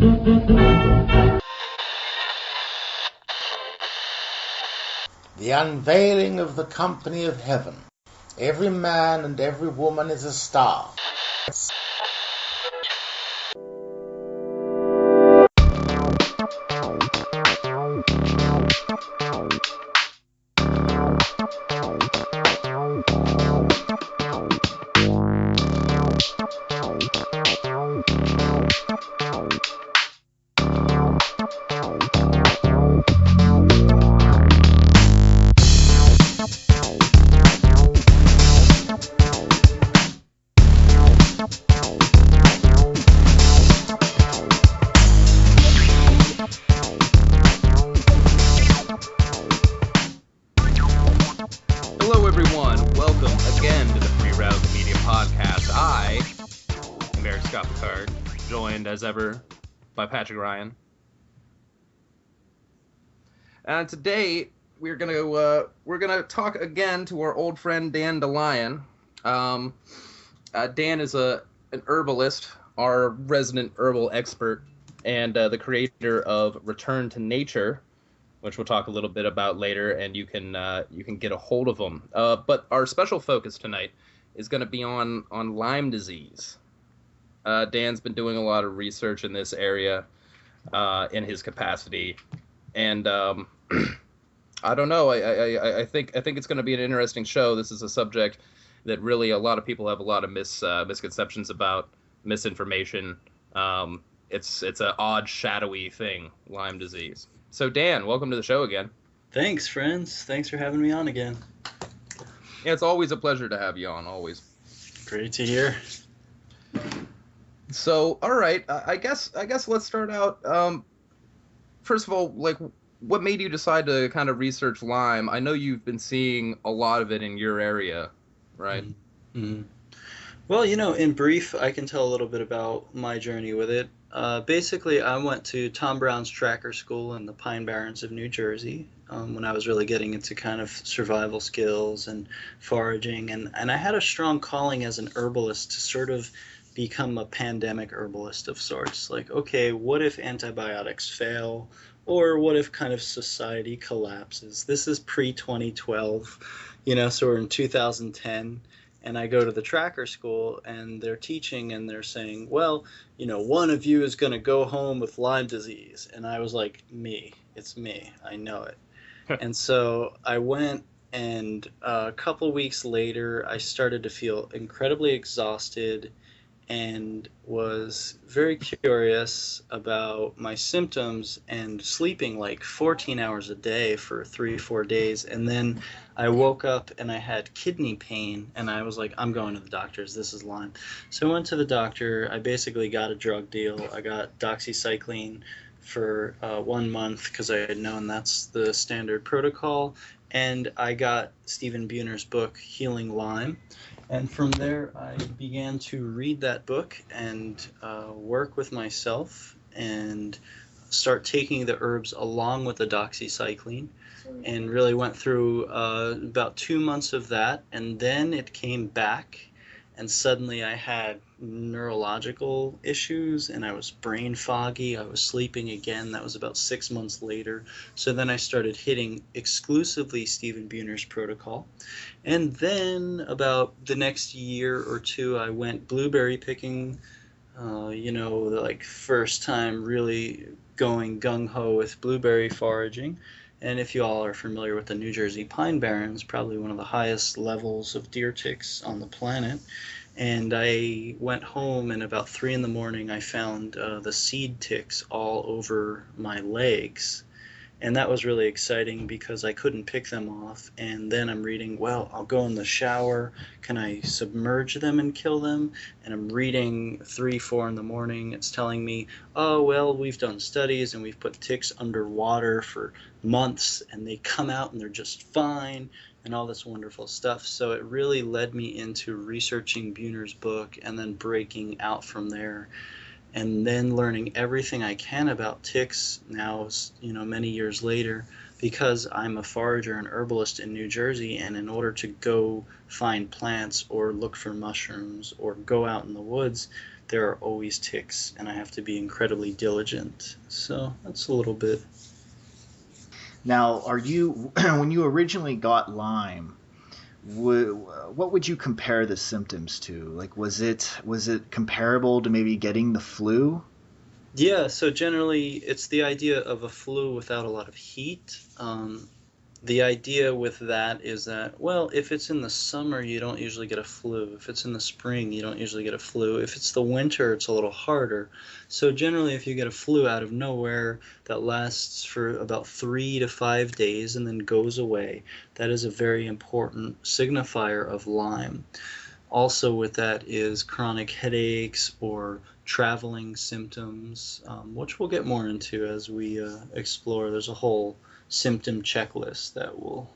The unveiling of the company of heaven. Every man and every woman is a star. Hello, everyone. Welcome again to the Free Routes Media Podcast. I am Eric Scott Picard, joined as ever by Patrick Ryan. And today we're gonna talk again to our old friend Dan DeLion. Dan is an herbalist, our resident herbal expert, and the creator of Return to Nature, which we'll talk a little bit about later, and you can get a hold of them. But our special focus tonight is going to be on Lyme disease. Dan's been doing a lot of research in this area in his capacity, and I don't know. I think it's going to be an interesting show. This is a subject that really a lot of people have a lot of misconceptions about, misinformation. It's an odd, shadowy thing, Lyme disease. So, Dan, welcome to the show again. Thanks, friends. Thanks for having me on again. Yeah, it's always a pleasure to have you on, always. Great to hear. So, all right, I guess let's start out. First of all, like, what made you decide to kind of research Lyme? I know you've been seeing a lot of it in your area, right? Mm-hmm. Well, in brief, I can tell a little bit about my journey with it. Basically, I went to Tom Brown's tracker school in the Pine Barrens of New Jersey when I was really getting into kind of survival skills and foraging. And I had a strong calling as an herbalist to sort of become a pandemic herbalist of sorts. Like, okay, what if antibiotics fail? Or what if kind of society collapses? This is pre-2012, so we're in 2010. And I go to the tracker school, and they're teaching, and they're saying, well, one of you is going to go home with Lyme disease. And I was like, me. It's me. I know it. And so I went, and a couple weeks later, I started to feel incredibly exhausted and was very curious about my symptoms and sleeping like 14 hours a day for 3-4 days. And then I woke up and I had kidney pain, and I was like, I'm going to the doctors. This is Lyme. So I went to the doctor. I basically got a drug deal. I got doxycycline for 1 month because I had known that's the standard protocol. And I got Stephen Buhner's book, Healing Lyme. And from there, I began to read that book and work with myself and start taking the herbs along with the doxycycline, and really went through about 2 months of that. And then it came back, and suddenly I had neurological issues, and I was brain foggy. I was sleeping again. That was about 6 months later. So then I started hitting exclusively Stephen Buhner's protocol. And then about the next year or two, I went blueberry picking, the first time really going gung-ho with blueberry foraging. And if you all are familiar with the New Jersey Pine Barrens, probably one of the highest levels of deer ticks on the planet. And I went home, and about 3 in the morning, I found the seed ticks all over my legs. And that was really exciting because I couldn't pick them off. And then I'm reading, well, I'll go in the shower. Can I submerge them and kill them? And I'm reading 3-4 in the morning. It's telling me, oh, well, we've done studies and we've put ticks underwater for months, and they come out and they're just fine, and all this wonderful stuff. So it really led me into researching Buhner's book and then breaking out from there. And then learning everything I can about ticks now, many years later, because I'm a forager and herbalist in New Jersey, and in order to go find plants or look for mushrooms or go out in the woods, there are always ticks, and I have to be incredibly diligent. So that's a little bit. Now, are you when you originally got Lyme? What would you compare the symptoms to? Like, was it comparable to maybe getting the flu? Yeah, so generally it's the idea of a flu without a lot of heat. The idea with that is that, well, if it's in the summer, you don't usually get a flu. If it's in the spring, you don't usually get a flu. If it's the winter, it's a little harder. So generally, if you get a flu out of nowhere that lasts for about 3 to 5 days and then goes away, that is a very important signifier of Lyme. Also with that is chronic headaches or traveling symptoms, which we'll get more into as we explore. There's a whole symptom checklist that we'll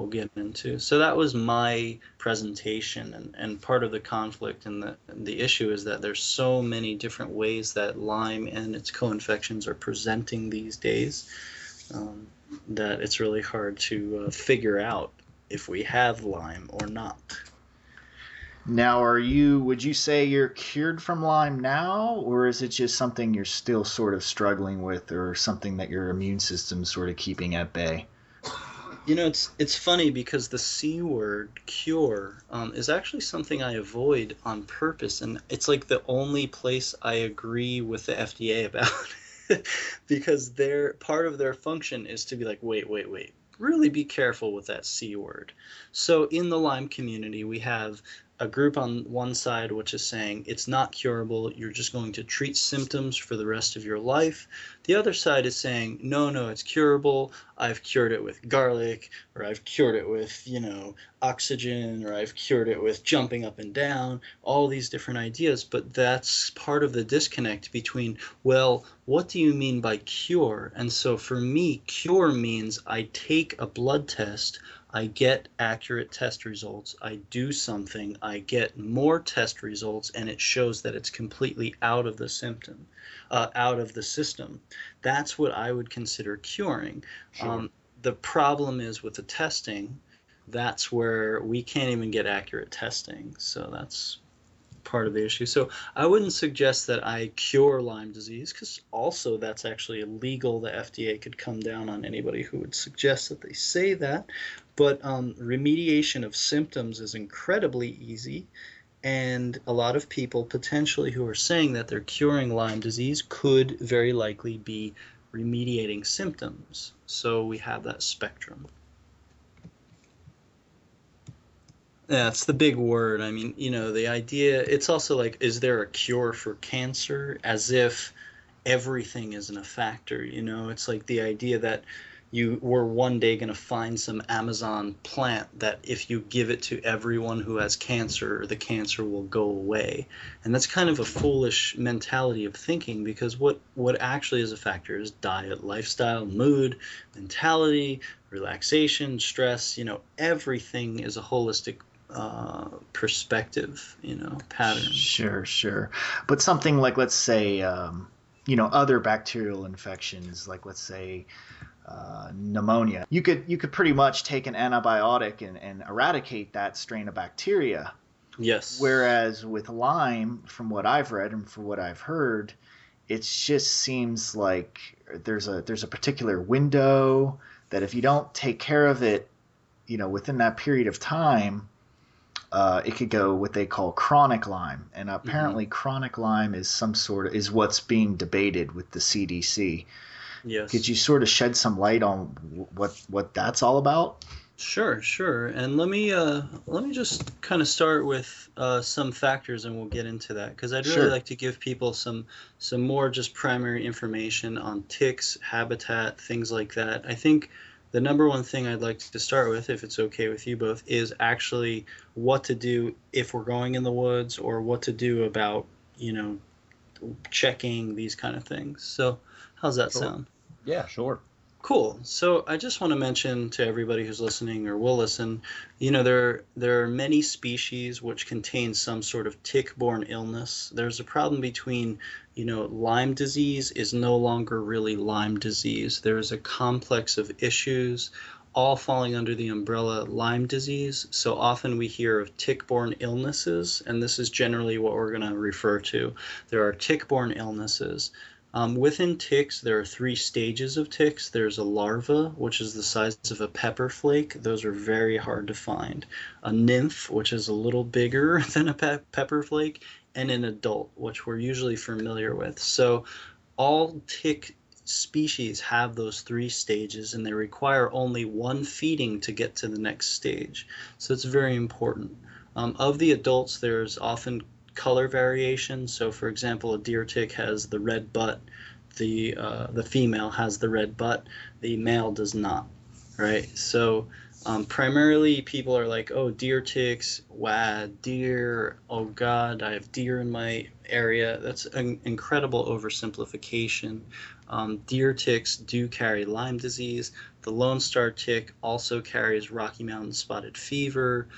get into. So that was my presentation, and part of the conflict and the issue is that there's so many different ways that Lyme and its co-infections are presenting these days, that it's really hard to figure out if we have Lyme or not. Now, would you say you're cured from Lyme now, or is it just something you're still sort of struggling with, or something that your immune system's sort of keeping at bay? You know, it's funny because the C word, cure, is actually something I avoid on purpose, and it's like the only place I agree with the FDA about, because part of their function is to be like, wait, really be careful with that C word. So in the Lyme community, we have a group on one side which is saying it's not curable, you're just going to treat symptoms for the rest of your life. The other side is saying, no, it's curable. I've cured it with garlic, or I've cured it with, oxygen, or I've cured it with jumping up and down, all these different ideas. But that's part of the disconnect between, well, what do you mean by cure? And so for me, cure means I take a blood test, I get accurate test results, I do something, I get more test results, and it shows that it's completely out of the system. That's what I would consider curing. Sure. The problem is with the testing, that's where we can't even get accurate testing. So that's part of the issue. So I wouldn't suggest that I cure Lyme disease, because also that's actually illegal. The FDA could come down on anybody who would suggest that they say that. But remediation of symptoms is incredibly easy, and a lot of people potentially who are saying that they're curing Lyme disease could very likely be remediating symptoms. So we have that spectrum. Yeah, it's the big word. I mean, the idea, it's also like, is there a cure for cancer? As if everything isn't a factor, It's like the idea that you were one day going to find some Amazon plant that if you give it to everyone who has cancer, the cancer will go away. And that's kind of a foolish mentality of thinking, because what actually is a factor is diet, lifestyle, mood, mentality, relaxation, stress. Everything is a holistic perspective, pattern. Sure. But something like, let's say, other bacterial infections, like let's say pneumonia, you could pretty much take an antibiotic and eradicate that strain of bacteria. Yes. Whereas with Lyme, from what I've read and from what I've heard, it just seems like there's a particular window that if you don't take care of it, within that period of time, it could go what they call chronic Lyme, and apparently chronic Lyme is what's being debated with the CDC. Yes. Could you sort of shed some light on what that's all about? Sure. And let me just kind of start with some factors, and we'll get into that, because I'd really like to give people some more just primary information on ticks, habitat, things like that. I think the number one thing I'd like to start with, if it's okay with you both, is actually what to do if we're going in the woods, or what to do about, checking these kind of things. So how's that sound? Yeah, sure. Cool. So I just want to mention to everybody who's listening or will listen, there are many species which contain some sort of tick-borne illness. There's a problem between, Lyme disease is no longer really Lyme disease. There's a complex of issues all falling under the umbrella Lyme disease. So often we hear of tick-borne illnesses, and this is generally what we're going to refer to. There are tick-borne illnesses. Within ticks, there are three stages of ticks. There's a larva, which is the size of a pepper flake. Those are very hard to find. A nymph, which is a little bigger than a pepper flake, and an adult, which we're usually familiar with. So all tick species have those three stages, and they require only one feeding to get to the next stage. So it's very important. Of the adults, there's often color variation. So, for example, a deer tick has the red butt. The female has the red butt. The male does not. Right. So, primarily people are like, oh, deer ticks, wow, deer. Oh God, I have deer in my area. That's an incredible oversimplification. Deer ticks do carry Lyme disease. The Lone Star tick also carries Rocky Mountain spotted fever.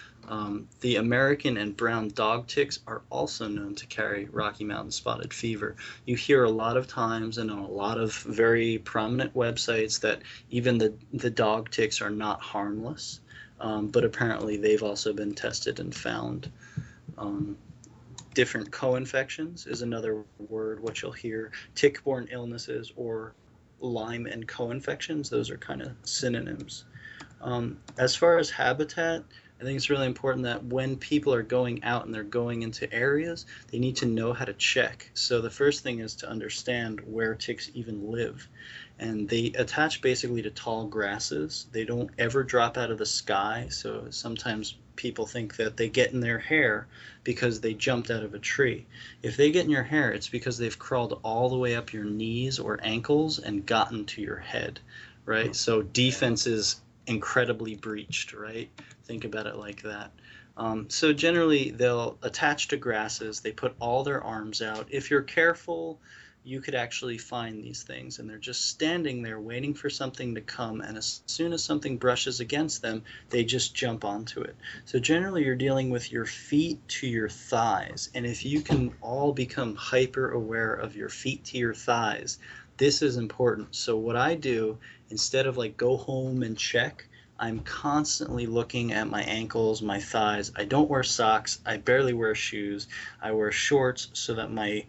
The American and brown dog ticks are also known to carry Rocky Mountain spotted fever. You hear a lot of times and on a lot of very prominent websites that even the dog ticks are not harmless, but apparently they've also been tested and found. Different co-infections is another word which you'll hear. Tick-borne illnesses or Lyme and co-infections, those are kind of synonyms. As far as habitat, I think it's really important that when people are going out and they're going into areas, they need to know how to check. So the first thing is to understand where ticks even live. And they attach basically to tall grasses. They don't ever drop out of the sky. So sometimes people think that they get in their hair because they jumped out of a tree. If they get in your hair, it's because they've crawled all the way up your knees or ankles and gotten to your head, right? So defense is incredibly breached, right? Think about it like that. So generally they'll attach to grasses. They put all their arms out. If you're careful, you could actually find these things, and they're just standing there waiting for something to come, and as soon as something brushes against them, they just jump onto it. So generally you're dealing with your feet to your thighs, and if you can all become hyper aware of your feet to your thighs, this is important. So what I do, instead of like go home and check, I'm constantly looking at my ankles, my thighs. I don't wear socks. I barely wear shoes. I wear shorts so that my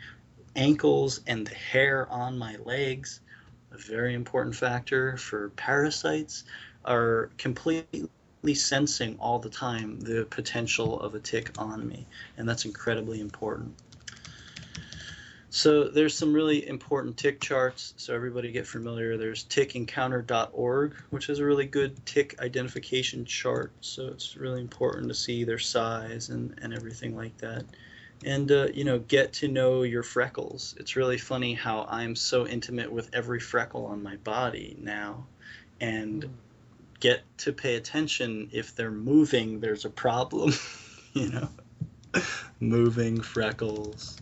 ankles and the hair on my legs, a very important factor for parasites, are completely sensing all the time the potential of a tick on me, and that's incredibly important. So there's some really important tick charts, so everybody get familiar. There's tickencounter.org, which is a really good tick identification chart, so it's really important to see their size and everything like that. And, get to know your freckles. It's really funny how I'm so intimate with every freckle on my body now, and get to pay attention. If they're moving, there's a problem, moving freckles.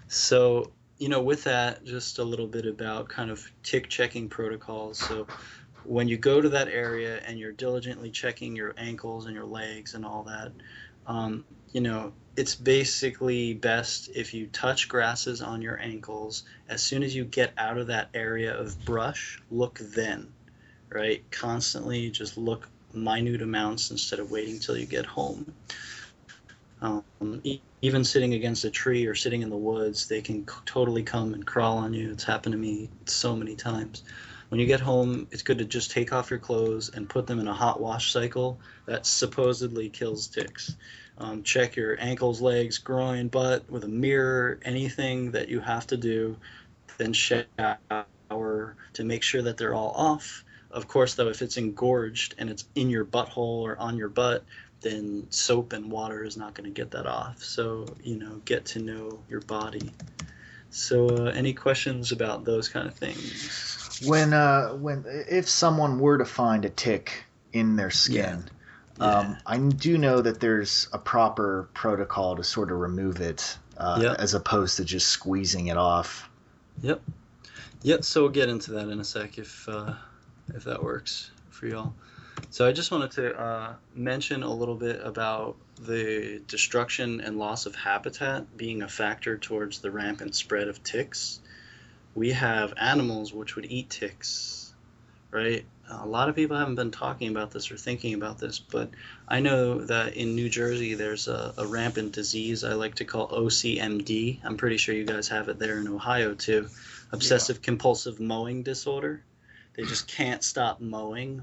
So, with that, just a little bit about kind of tick checking protocols. So when you go to that area and you're diligently checking your ankles and your legs and all that, it's basically best if you touch grasses on your ankles. As soon as you get out of that area of brush, look then, right? Constantly just look minute amounts instead of waiting till you get home. Even sitting against a tree or sitting in the woods, they can totally come and crawl on you. It's happened to me so many times. When you get home, it's good to just take off your clothes and put them in a hot wash cycle that supposedly kills ticks. Check your ankles, legs, groin, butt with a mirror, anything that you have to do. Then shower to make sure that they're all off. Of course, though, if it's engorged and it's in your butthole or on your butt, then soap and water is not going to get that off. So, get to know your body. So, any questions about those kind of things? If someone were to find a tick in their skin, I do know that there's a proper protocol to sort of remove it, as opposed to just squeezing it off. Yep. So we'll get into that in a sec if if that works for y'all. So I just wanted to mention a little bit about the destruction and loss of habitat being a factor towards the rampant spread of ticks. We have animals which would eat ticks, right? A lot of people haven't been talking about this or thinking about this, but I know that in New Jersey there's a rampant disease I like to call OCMD. I'm pretty sure you guys have it there in Ohio too. Obsessive compulsive mowing disorder. They just can't stop mowing.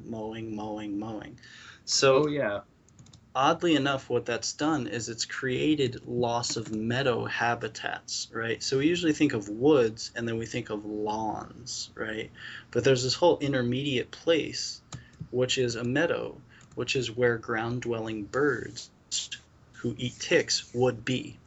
So, Oh yeah. oddly enough, what that's done is it's created loss of meadow habitats, right? So we usually think of woods and then we think of lawns, right? But there's this whole intermediate place, which is a meadow, which is where ground-dwelling birds who eat ticks would be.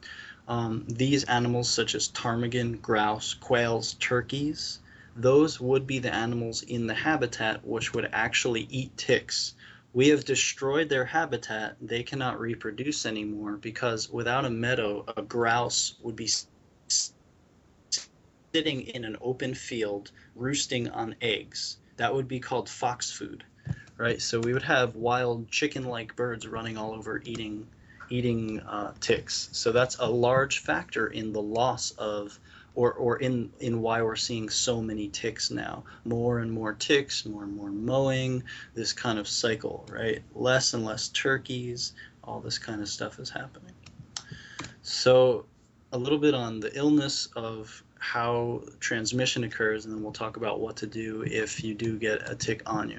These animals, such as ptarmigan, grouse, quails, turkeys, those would be the animals in the habitat which would actually eat ticks. We have destroyed their habitat. They cannot reproduce anymore because without a meadow, a grouse would be sitting in an open field roosting on eggs. That would be called fox food, right? So we would have wild chicken-like birds running all over eating ticks. So that's a large factor in the loss of, or in why we're seeing so many ticks now. More and more ticks, more and more mowing, this kind of cycle, right? Less and less turkeys, all this kind of stuff is happening. So a little bit on the illness of how transmission occurs, and then we'll talk about what to do if you do get a tick on you.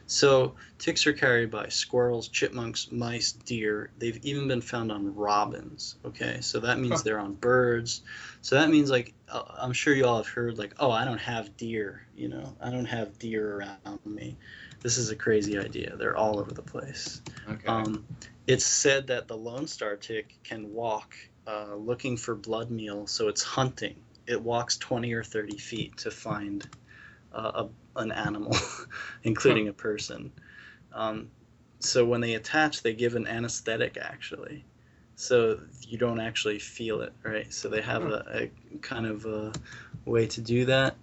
So ticks are carried by squirrels, chipmunks, mice, deer. They've even been found on robins. Okay, so that means they're on birds. So that means, like, I'm sure you all have heard, like, oh, I don't have deer. You know, I don't have deer around me. This is a crazy idea. They're all over the place. Okay. It's said that the Lone Star tick can walk looking for blood meal, so it's hunting. It walks 20 or 30 feet to find an animal, including a person. So when they attach, they give an anesthetic, actually. So you don't actually feel it, right? So they have a kind of a way to do that.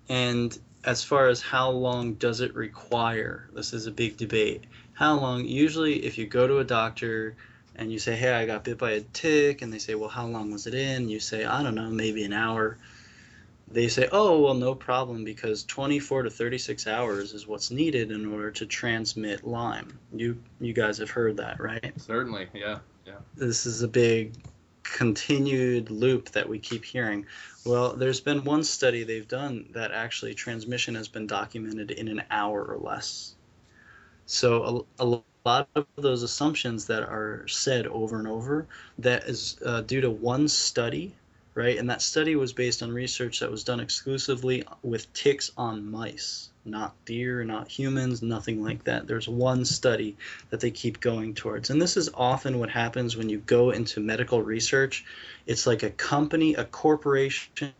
And as far as how long does it require, this is a big debate. How long? Usually, if you go to a doctor and you say, hey, I got bit by a tick, and they say, well, how long was it in? You say, I don't know, maybe an hour. They say, oh, well, no problem, because 24 to 36 hours is what's needed in order to transmit Lyme. You guys have heard that, right? Certainly. Yeah. This is a big continued loop that we keep hearing. Well, there's been one study they've done that actually transmission has been documented in an hour or less. So a lot of those assumptions that are said over and over, that is due to one study, right? And that study was based on research that was done exclusively with ticks on mice, not deer, not humans, nothing like that. There's one study that they keep going towards. And this is often what happens when you go into medical research. It's like a company, a corporation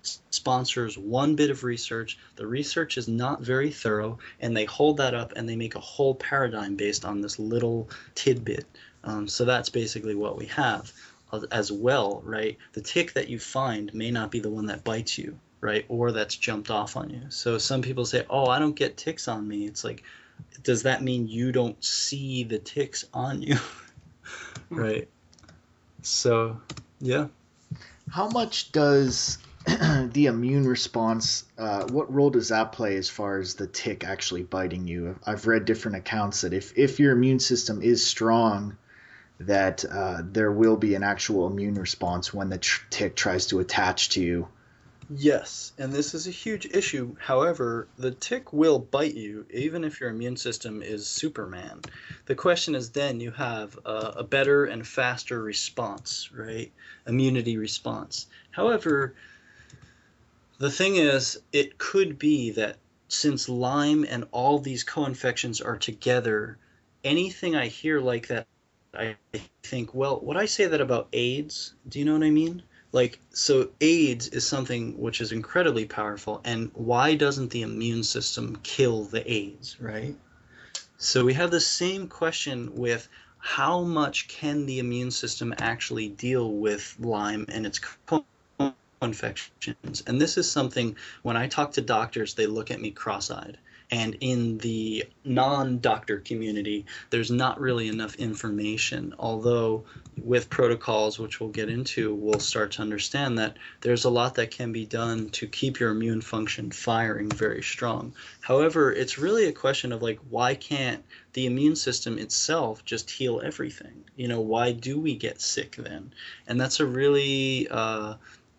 sponsors one bit of research. The research is not very thorough, and they hold that up and they make a whole paradigm based on this little tidbit. So that's basically what we have as well, right? The tick that you find may not be the one that bites you, right? Or that's jumped off on you. So some people say, oh, I don't get ticks on me. It's like, does that mean you don't see the ticks on you? Right? So, yeah. How much does the immune response, what role does that play as far as the tick actually biting you? I've read different accounts that if your immune system is strong, that there will be an actual immune response when the tick tries to attach to you. Yes, and this is a huge issue. However, the tick will bite you even if your immune system is Superman. The question is then you have a better and faster response, right? Immunity response. However, the thing is, it could be that since Lyme and all these co-infections are together, anything I hear like that, I think, well, would I say that about AIDS? Do you know what I mean? Like, so AIDS is something which is incredibly powerful, and why doesn't the immune system kill the AIDS, right? So we have the same question with how much can the immune system actually deal with Lyme and its co-infections. And this is something, when I talk to doctors, they look at me cross-eyed. And in the non-doctor community, there's not really enough information, although with protocols, which we'll get into, we'll start to understand that there's a lot that can be done to keep your immune function firing very strong. However, it's really a question of like, why can't the immune system itself just heal everything? You know, why do we get sick then? And that's a really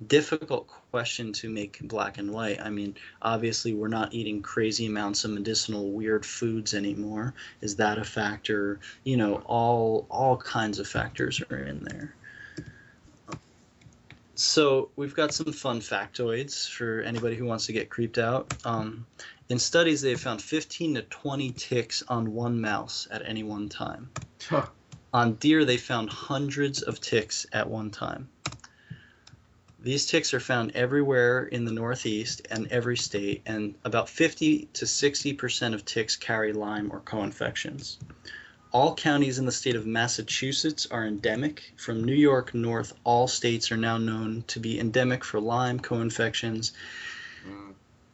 difficult question to make black and white. I mean, obviously we're not eating crazy amounts of medicinal weird foods anymore. Is that a factor? You know, all kinds of factors are in there. So we've got some fun factoids for anybody who wants to get creeped out. In studies, they've found 15 to 20 ticks on one mouse at any one time. Huh. On deer, they found hundreds of ticks at one time. These ticks are found everywhere in the Northeast and every state, and about 50 to 60% of ticks carry Lyme or co-infections. All counties in the state of Massachusetts are endemic. From New York north, all states are now known to be endemic for Lyme co-infections.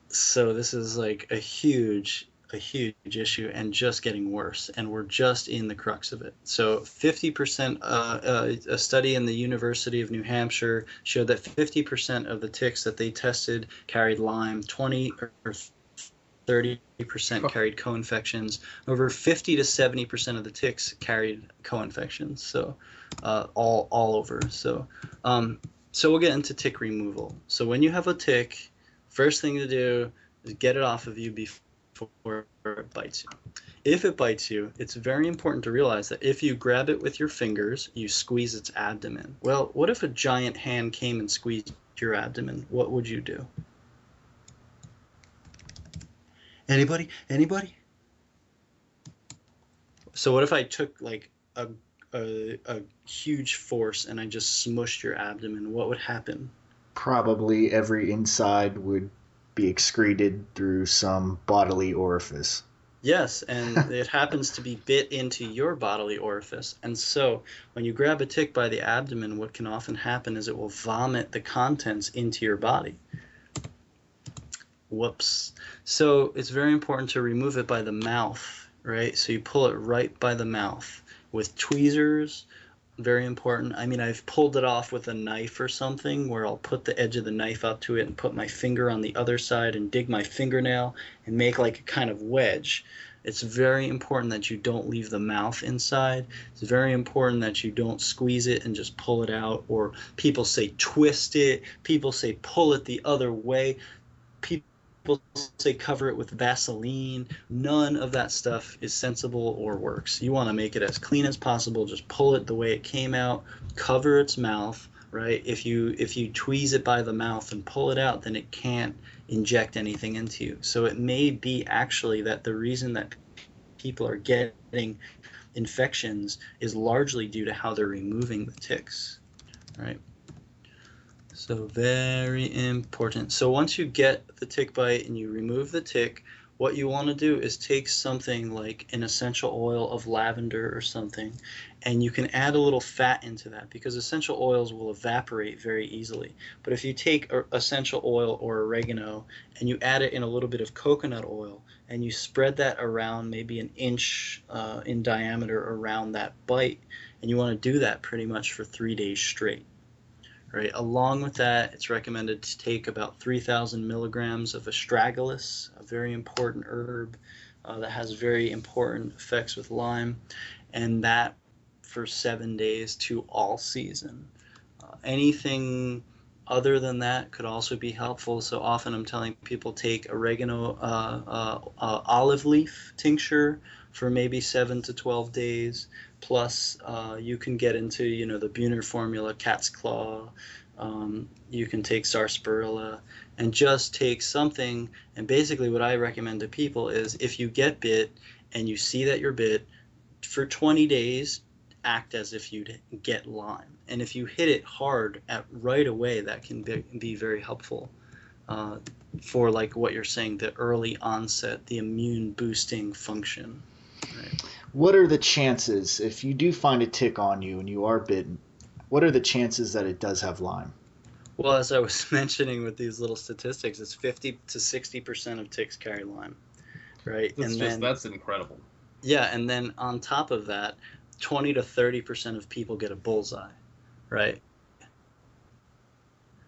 So this is like a huge issue and just getting worse, and we're just in the crux of it. So 50%, a study in the University of New Hampshire showed that 50% of the ticks that they tested carried Lyme, 20 or 30% carried co-infections. Over 50 to 70% of the ticks carried co-infections. So all over. So we'll get into tick removal. So when you have a tick, first thing to do is get it off of you before it bites you. If it bites you, it's very important to realize that if you grab it with your fingers, you squeeze its abdomen. Well, what if a giant hand came and squeezed your abdomen? What would you do? Anybody? So what if I took like a huge force and I just smushed your abdomen? What would happen? Probably every inside would be excreted through some bodily orifice. Yes, and it happens to be bit into your bodily orifice. And so when you grab a tick by the abdomen, what can often happen is it will vomit the contents into your body. Whoops. So it's very important to remove it by the mouth, right? So you pull it right by the mouth with tweezers. Very important. I mean, I've pulled it off with a knife or something where I'll put the edge of the knife up to it and put my finger on the other side and dig my fingernail and make like a kind of wedge. It's very important that you don't leave the mouth inside. It's very important that you don't squeeze it and just pull it out. Or people say twist it. People say pull it the other way. People say cover it with Vaseline. None of that stuff is sensible or works. You want to make it as clean as possible. Just pull it the way it came out. Cover its mouth, right? If you tweeze it by the mouth and pull it out, then it can't inject anything into you. So it may be actually that the reason that people are getting infections is largely due to how they're removing the ticks, right? So very important. So once you get the tick bite and you remove the tick, what you want to do is take something like an essential oil of lavender or something, and you can add a little fat into that because essential oils will evaporate very easily. But if you take essential oil or oregano and you add it in a little bit of coconut oil and you spread that around maybe an inch in diameter around that bite, and you want to do that pretty much for 3 days straight. Right. Along with that, it's recommended to take about 3,000 milligrams of astragalus, a very important herb that has very important effects with Lyme, and that for 7 days to all season. Anything other than that could also be helpful. So often I'm telling people take oregano, olive leaf tincture for maybe 7 to 12 days. Plus, you can get into, the Buhner formula, cat's claw. You can take sarsaparilla and just take something. And basically what I recommend to people is if you get bit and you see that you're bit, for 20 days, act as if you'd get Lyme. And if you hit it hard right away, that can be very helpful for like what you're saying, the early onset, the immune boosting function. Right. What are the chances, if you do find a tick on you and you are bitten, what are the chances that it does have Lyme? Well, as I was mentioning with these little statistics, it's 50 to 60% of ticks carry Lyme, right? That's incredible. Yeah, and then on top of that, 20 to 30% of people get a bullseye, right?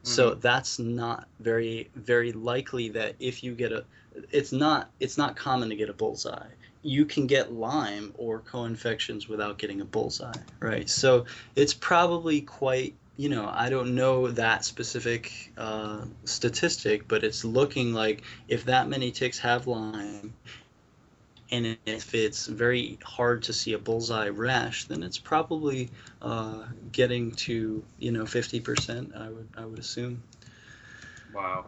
So that's not very, very likely that if you get it's not common to get a bullseye. You can get Lyme or co-infections without getting a bullseye, right? So it's probably quite, I don't know that specific statistic, but it's looking like if that many ticks have Lyme, and if it's very hard to see a bullseye rash, then it's probably getting to 50%. I would assume. Wow.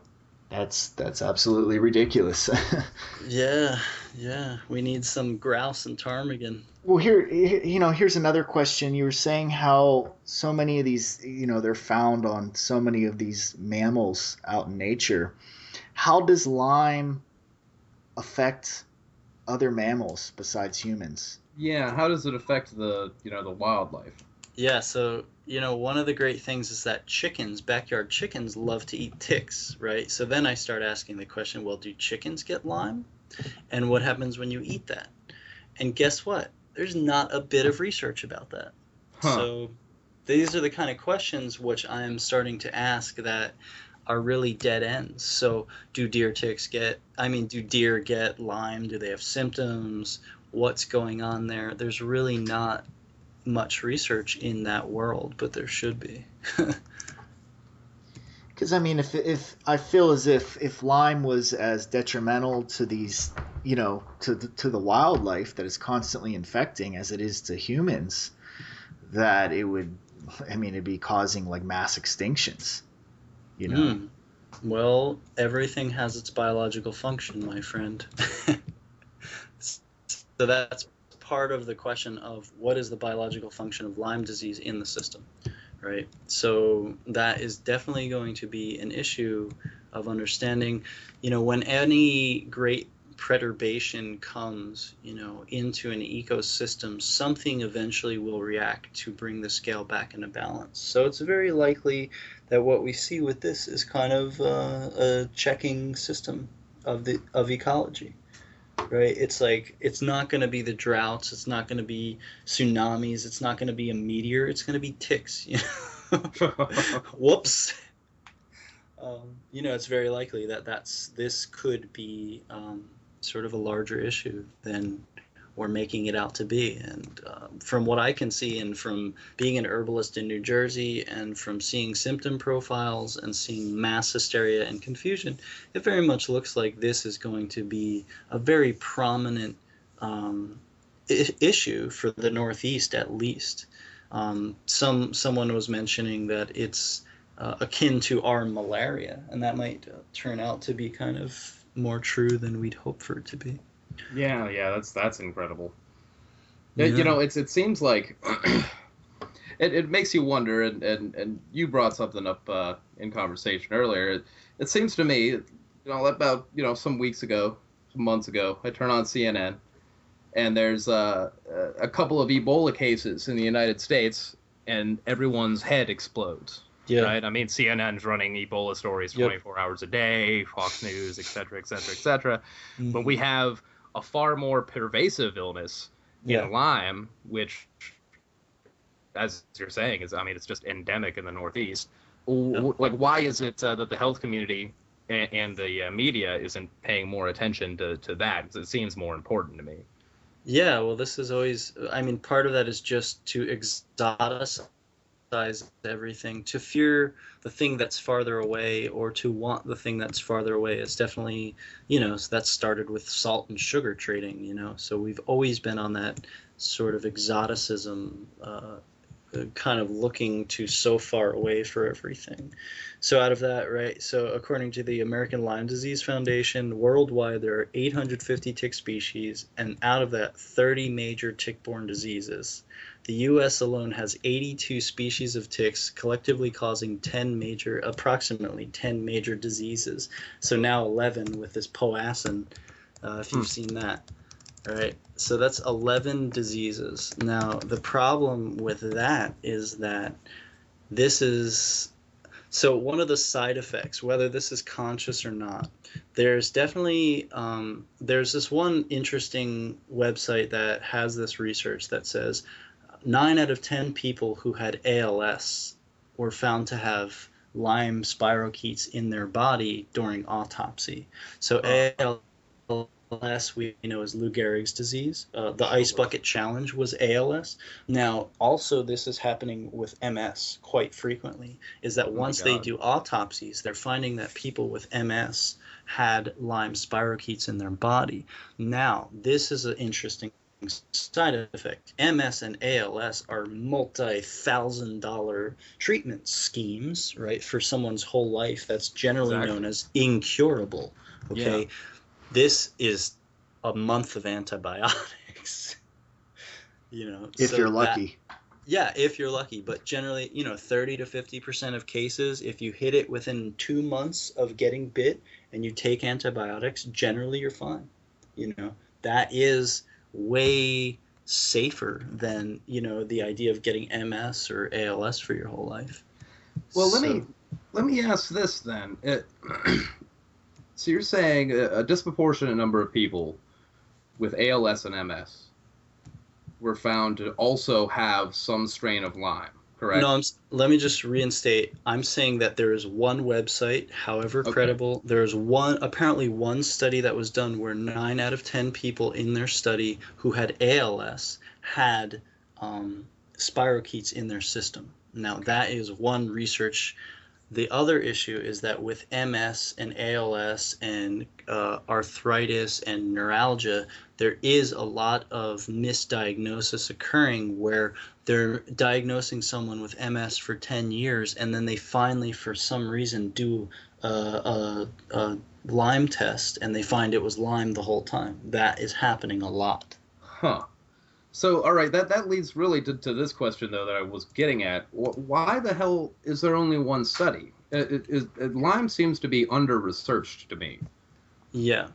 That's absolutely ridiculous. Yeah, we need some grouse and ptarmigan. Well, here's another question. You were saying how so many of these, they're found on so many of these mammals out in nature. How does Lyme affect other mammals besides humans? Yeah, how does it affect the wildlife? Yeah, so one of the great things is that backyard chickens love to eat ticks, right? So then I start asking the question, well, do chickens get Lyme? And what happens when you eat that? And guess what? There's not a bit of research about that. Huh. So these are the kind of questions which I am starting to ask that are really dead ends. So do deer get Lyme? Do they have symptoms? What's going on there? There's really not much research in that world, but there should be. Because if I feel as if Lyme was as detrimental to these, to the wildlife that is constantly infecting as it is to humans, that it'd be causing like mass extinctions. Well, everything has its biological function, my friend. So that's part of the question of what is the biological function of Lyme disease in the system, right? So that is definitely going to be an issue of understanding, when any great perturbation comes, into an ecosystem, something eventually will react to bring the scale back into balance. So it's very likely that what we see with this is kind of a checking system of ecology. Right? It's like, it's not going to be the droughts, it's not going to be tsunamis, it's not going to be a meteor, it's going to be ticks. Whoops. It's very likely that this could be sort of a larger issue than we're making it out to be. And from what I can see, and from being an herbalist in New Jersey, and from seeing symptom profiles and seeing mass hysteria and confusion, it very much looks like this is going to be a very prominent issue for the Northeast, at least. Someone was mentioning that it's akin to our malaria, and that might turn out to be kind of more true than we'd hope for it to be. Yeah, that's incredible. Yeah. It seems like it makes you wonder, and you brought something up in conversation earlier. It seems to me, about some months ago, I turn on CNN, and there's a couple of Ebola cases in the United States, and everyone's head explodes. Yeah. Right? I mean, CNN's running Ebola stories 24 hours a day, Fox News, et cetera, et cetera, et cetera. Mm-hmm. But we have a far more pervasive illness in Lyme, which, as you're saying, it's just endemic in the Northeast. Like, why is it that the health community and the media isn't paying more attention to that? Because it seems more important to me. Yeah, well, this is always, part of that is just to exoticize everything, to fear the thing that's farther away, or to want the thing that's farther away. Is definitely, so that started with salt and sugar trading, so we've always been on that sort of exoticism, kind of looking to so far away for everything. So out of that, right, so according to the American Lyme Disease Foundation, worldwide there are 850 tick species, and out of that, 30 major tick-borne diseases. The U.S. alone has 82 species of ticks, collectively causing approximately 10 major diseases. So now 11 with this Powassan, if you've seen that. All right, so that's 11 diseases. Now, the problem with that is that this is So one of the side effects, whether this is conscious or not, there's definitely there's this one interesting website that has this research that says 9 out of 10 people who had ALS were found to have Lyme spirochetes in their body during autopsy. So ALS we know is Lou Gehrig's disease. The ice bucket challenge was ALS. Now, also this is happening with MS quite frequently, is that once they do autopsies, they're finding that people with MS had Lyme spirochetes in their body. Now, this is an interesting side effect. MS and ALS are multi-thousand-dollar treatment schemes, right, for someone's whole life. That's generally known as incurable. Okay, yeah. This is a month of antibiotics. If you're lucky. Yeah, if you're lucky. But generally, 30 to 50% of cases, if you hit it within 2 months of getting bit and you take antibiotics, generally you're fine. That is way safer than the idea of getting MS or ALS for your whole life. Well, let me ask this then. So you're saying a disproportionate number of people with ALS and MS were found to also have some strain of Lyme, correct? No, let me just reinstate. I'm saying that there is one website, however credible. There is apparently one study that was done where 9 out of 10 people in their study who had ALS had spirochetes in their system. Now, that is one research. The other issue is that with MS and ALS and arthritis and neuralgia, there is a lot of misdiagnosis occurring where they're diagnosing someone with MS for 10 years and then they finally, for some reason, do a Lyme test and they find it was Lyme the whole time. That is happening a lot. Huh. So, all right, that leads really to this question, though, that I was getting at. Why the hell is there only one study? Lyme seems to be under-researched to me. Yeah.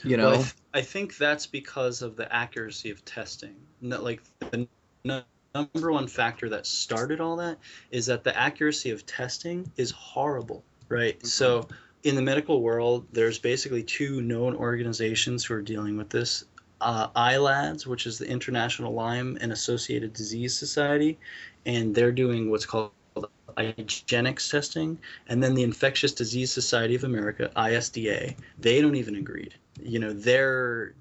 Well, I think that's because of the accuracy of testing. Like, the number one factor that started all that is that the accuracy of testing is horrible, right? Mm-hmm. So, in the medical world, there's basically 2 known organizations who are dealing with this. ILADS, which is the International Lyme and Associated Disease Society, and they're doing what's called IGeneX testing, and then the Infectious Disease Society of America, ISDA, they don't even agree. They're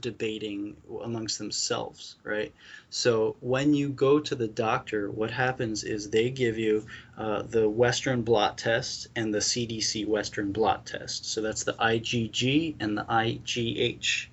debating amongst themselves, right? So when you go to the doctor, what happens is they give you the Western blot test and the CDC Western blot test. So that's the IgG and the IgH.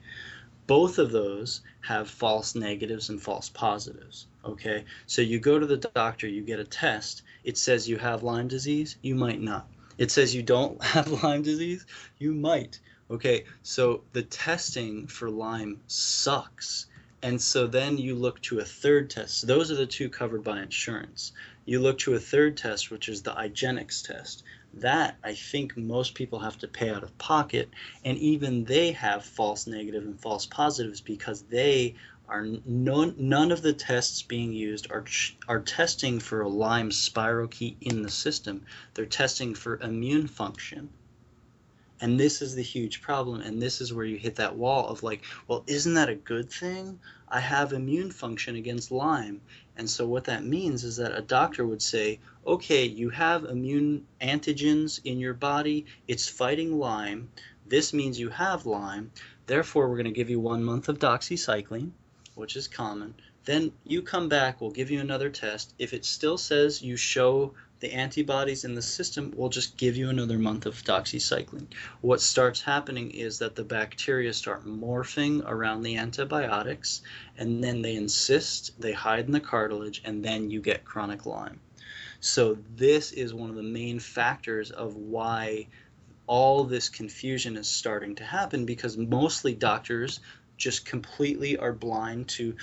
Both of those have false negatives and false positives, okay? So you go to the doctor, you get a test. It says you have Lyme disease. You might not. It says you don't have Lyme disease. You might, okay? So the testing for Lyme sucks. And so then you look to a third test. So those are the 2 covered by insurance. You look to a third test, which is the IGeneX test. That, I think most people have to pay out of pocket, and even they have false negative and false positives because they are none of the tests being used are testing for a Lyme spirochete in the system. They're testing for immune function. And this is the huge problem, and this is where you hit that wall of like, well, isn't that a good thing? I have immune function against Lyme. And so what that means is that a doctor would say, okay, you have immune antigens in your body. It's fighting Lyme. This means you have Lyme. Therefore, we're going to give you 1 month of doxycycline, which is common. Then you come back, we'll give you another test. If it still says you show the antibodies in the system, we'll just give you another month of doxycycline. What starts happening is that the bacteria start morphing around the antibiotics, and then they they hide in the cartilage, and then you get chronic Lyme. So this is one of the main factors of why all this confusion is starting to happen, because mostly doctors just completely are blind to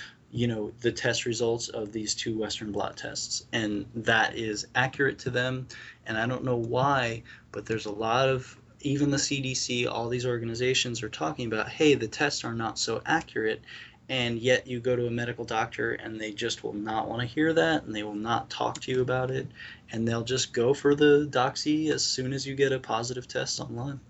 the test results of these 2 Western blot tests, and that is accurate to them. And I don't know why, but there's a lot of, even the CDC, all these organizations are talking about, hey, the tests are not so accurate. and yet you go to a medical doctor and they just will not want to hear that, and they will not talk to you about it, and they'll just go for the doxy as soon as you get a positive test on Lyme.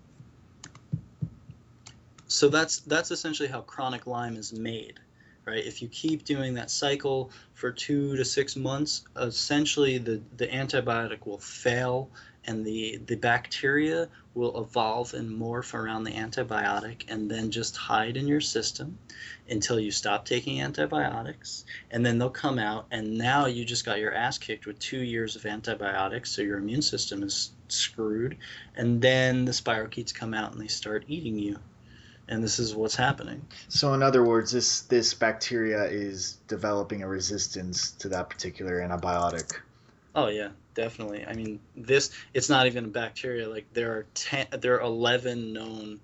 So that's essentially how chronic Lyme is made, right? If you keep doing that cycle for 2 to 6 months, essentially the antibiotic will fail, and the bacteria will evolve and morph around the antibiotic and then just hide in your system until you stop taking antibiotics. And then they'll come out, and now you just got your ass kicked with 2 years of antibiotics, so your immune system is screwed. And then the spirochetes come out and they start eating you. And this is what's happening. So in other words, this bacteria is developing a resistance to that particular antibiotic. Oh yeah, definitely. I mean, it's not even a bacteria. Like there are 11 known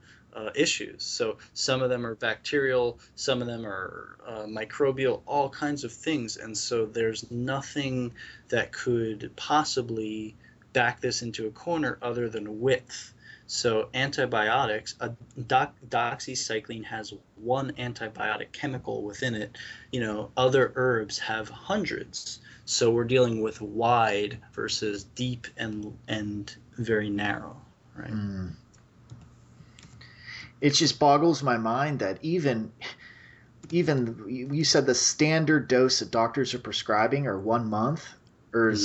issues. So some of them are bacterial, some of them are microbial, all kinds of things. And so there's nothing that could possibly back this into a corner other than width. So antibiotics, doxycycline has one antibiotic chemical within it. Other herbs have hundreds. So we're dealing with wide versus deep and very narrow, right? It just boggles my mind that even you said the standard dose that doctors are prescribing are 1 month, or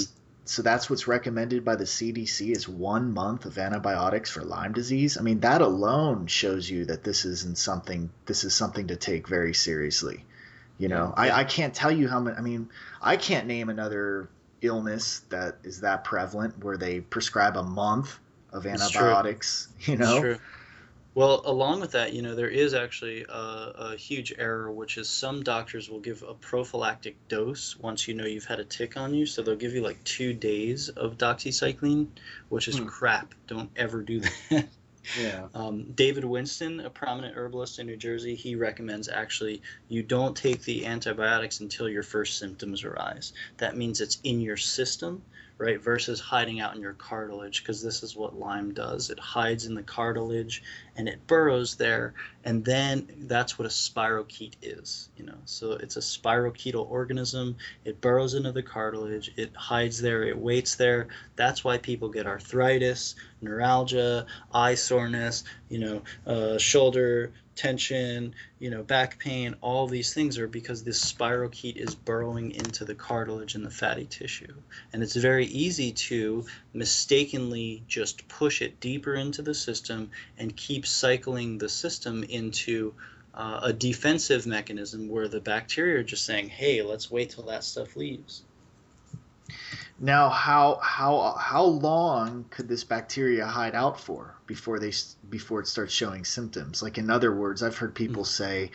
so that's what's recommended by the CDC is 1 month of antibiotics for Lyme disease. I mean, that alone shows you that this is something to take very seriously. I can't tell you how many. I mean, I can't name another illness that is that prevalent where they prescribe a month of antibiotics. It's true. Well, along with that, there is actually a huge error, which is some doctors will give a prophylactic dose once you've had a tick on you. So they'll give you like 2 days of doxycycline, which is crap. Don't ever do that. Yeah. David Winston, a prominent herbalist in New Jersey, he recommends actually you don't take the antibiotics until your first symptoms arise. That means it's in your system, right, versus hiding out in your cartilage, because this is what Lyme does. It hides in the cartilage and it burrows there, and then that's what a spirochete is. So it's a spirochetal organism. It burrows into the cartilage, it hides there, it waits there. That's why people get arthritis, neuralgia, eye soreness, shoulder tension, back pain. All these things are because this spirochete is burrowing into the cartilage and the fatty tissue. And it's very easy to mistakenly just push it deeper into the system and keep cycling the system into a defensive mechanism where the bacteria are just saying, hey, let's wait till that stuff leaves. Now, how long could this bacteria hide out for before it starts showing symptoms? Like, in other words, I've heard people say,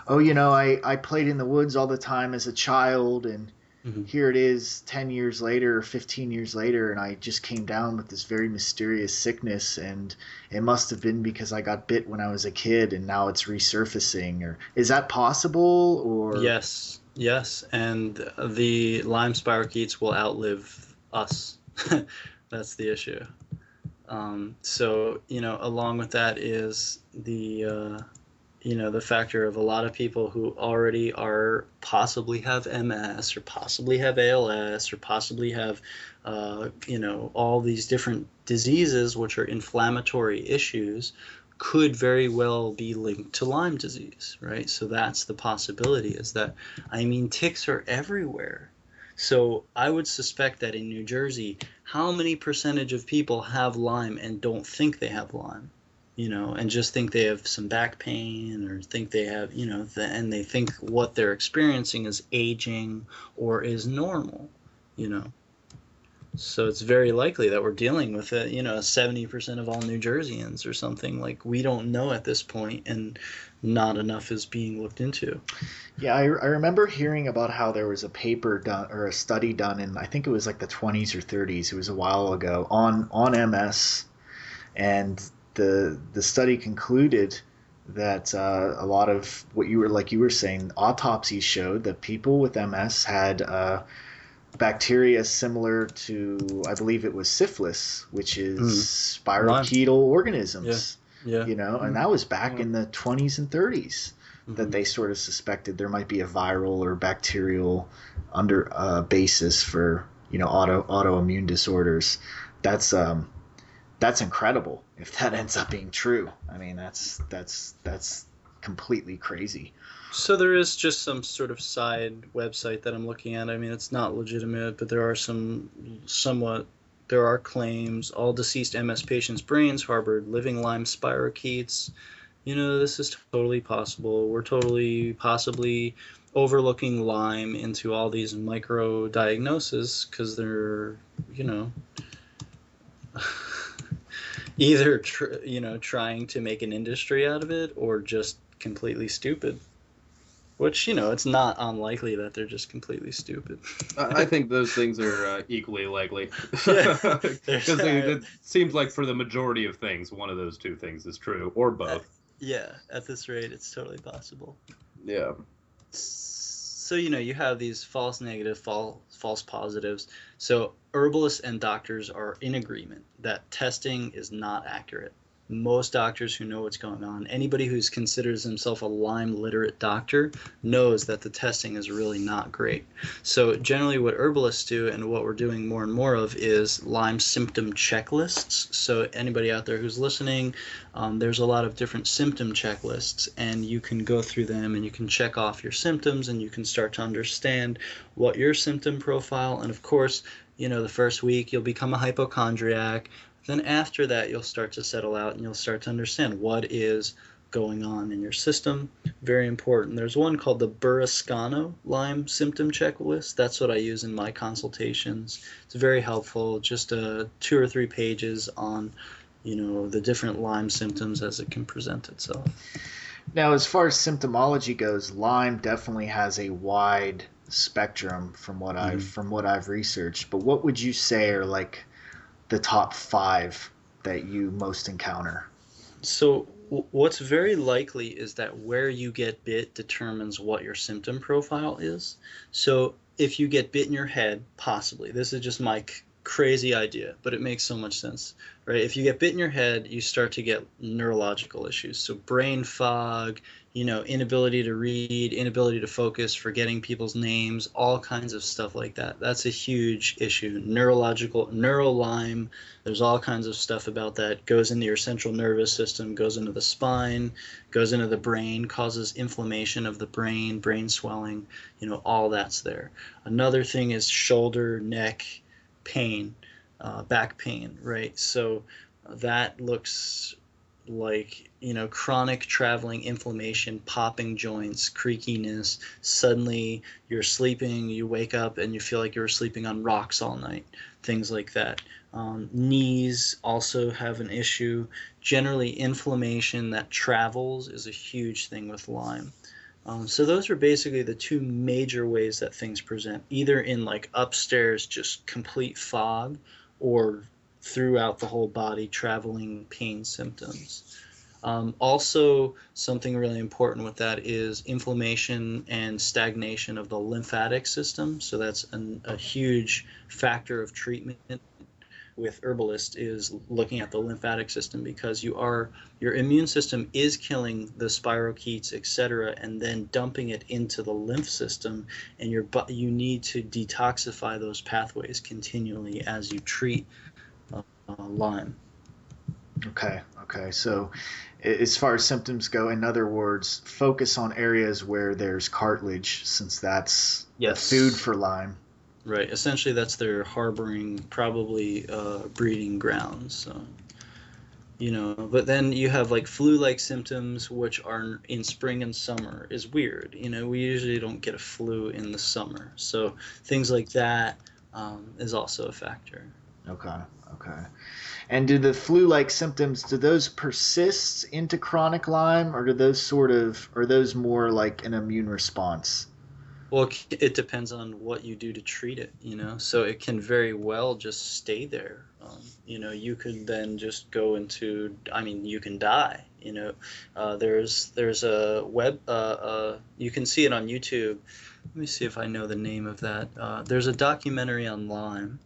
"Oh, I played in the woods all the time as a child, and here it is 10 years later or 15 years later, and I just came down with this very mysterious sickness, and it must have been because I got bit when I was a kid, and now it's resurfacing." Or is that possible? Or Yes, and the Lyme spirochetes will outlive us. That's the issue. So, along with that is the factor of a lot of people who already possibly have MS or possibly have ALS or possibly have, all these different diseases, which are inflammatory issues, could very well be linked to Lyme disease, right? So that's the possibility, is that, ticks are everywhere. So I would suspect that in New Jersey, how many percentage of people have Lyme and don't think they have Lyme, and just think they have some back pain, or think they have, and they think what they're experiencing is aging or is normal, So it's very likely that we're dealing with 70% of all New Jerseyans or something. Like, we don't know at this point, and not enough is being looked into. Yeah, I remember hearing about how there was a paper done, or a study done in, I think it was like the 20s or 30s. It was a while ago on MS, and the study concluded that a lot of what you were saying, autopsies showed that people with MS had bacteria similar to, I believe it was syphilis, which is spirochetal organisms. Yeah. And that was back in the 20s and 30s. that they sort of suspected there might be a viral or bacterial basis for autoimmune disorders. That's incredible if that ends up being true. I mean, that's completely crazy. So there is just some sort of side website that I'm looking at. I mean, it's not legitimate, but there are claims all deceased MS patients' brains harbored living Lyme spirochetes. This is totally possible. We're totally possibly overlooking Lyme into all these micro diagnoses because they're, either trying to make an industry out of it or just completely stupid. Which, it's not unlikely that they're just completely stupid. I think those things are equally likely. Yeah. Because it seems like for the majority of things, one of those two things is true, or both. At this rate, it's totally possible. Yeah. So, you have these false negative, false positives. So herbalists and doctors are in agreement that testing is not accurate. Most doctors who know what's going on, anybody who considers himself a Lyme literate doctor knows that the testing is really not great. So generally what herbalists do and what we're doing more and more of is Lyme symptom checklists. So anybody out there who's listening, there's a lot of different symptom checklists, and you can go through them and you can check off your symptoms and you can start to understand what your symptom profile, and of course, the first week you'll become a hypochondriac. Then after that, you'll start to settle out and you'll start to understand what is going on in your system. Very important. There's one called the Burrascano Lyme symptom checklist. That's what I use in my consultations. It's very helpful. Just 2 or 3 pages on, the different Lyme symptoms as it can present itself. Now, as far as symptomology goes, Lyme definitely has a wide spectrum from what I've researched. But what would you say are like the top 5 that you most encounter? So what's very likely is that where you get bit determines what your symptom profile is. So if you get bit in your head, possibly, this is just my crazy idea, but it makes so much sense, right? If you get bit in your head, you start to get neurological issues. So brain fog, inability to read, inability to focus, forgetting people's names, all kinds of stuff like that. That's a huge issue. Neural Lyme, there's all kinds of stuff about that. Goes into your central nervous system, goes into the spine, goes into the brain, causes inflammation of the brain swelling, all that's there. Another thing is shoulder, neck pain, back pain, right? So that looks like, chronic traveling inflammation, popping joints, creakiness. Suddenly you're sleeping, you wake up and you feel like you were sleeping on rocks all night, things like that. Knees also have an issue. Generally, inflammation that travels is a huge thing with Lyme. So those are basically the 2 major ways that things present, either in like upstairs, just complete fog, or throughout the whole body, traveling pain symptoms. Also, something really important with that is inflammation and stagnation of the lymphatic system. So that's a huge factor of treatment with herbalists, is looking at the lymphatic system, because your immune system is killing the spirochetes, etc., and then dumping it into the lymph system, and you need to detoxify those pathways continually as you treat Lyme. Okay. So as far as symptoms go, in other words, focus on areas where there's cartilage, since that's the food for Lyme. Right. Essentially, that's their harboring, probably breeding grounds. So, but then you have like flu-like symptoms, which are in spring and summer, is weird. We usually don't get a flu in the summer. So things like that is also a factor. Okay. And do the flu-like symptoms, do those persist into chronic Lyme, or are those more like an immune response? Well, it depends on what you do to treat it, so it can very well just stay there. You could then just go into, you can die, there's a web, you can see it on YouTube. Let me see if I know the name of that. There's a documentary on Lyme,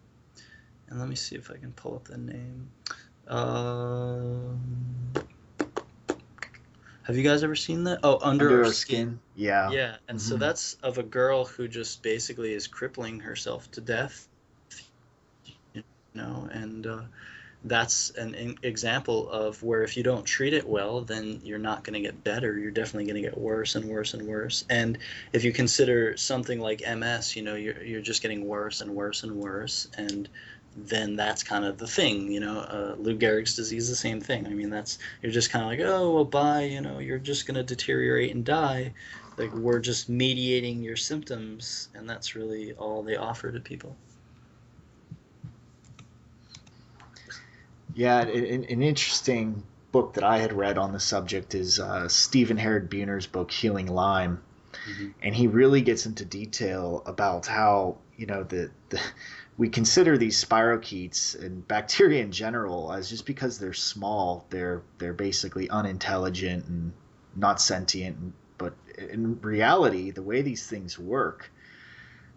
and let me see if I can pull up the name. Have you guys ever seen that? Oh, Under Our Skin. Yeah. Yeah, and so Hmm. that's of a girl who just basically is crippling herself to death, you know, and that's an example of where if you don't treat it well, then you're not going to get better. You're definitely going to get worse and worse and worse. And if you consider something like MS, you know, you're just getting worse and worse and worse. And then that's kind of the thing, you know. Lou Gehrig's disease, the same thing. I mean, that's you're just kind of like, oh, well, bye. You know, you're just going to deteriorate and die. Like we're just mediating your symptoms, and that's really all they offer to people. Yeah, an interesting book that I had read on the subject is Stephen Herod Buhner's book Healing Lyme, Mm-hmm. and he really gets into detail about how the we consider these spirochetes and bacteria in general as just because they're small, they're basically unintelligent and not sentient. But in reality, the way these things work,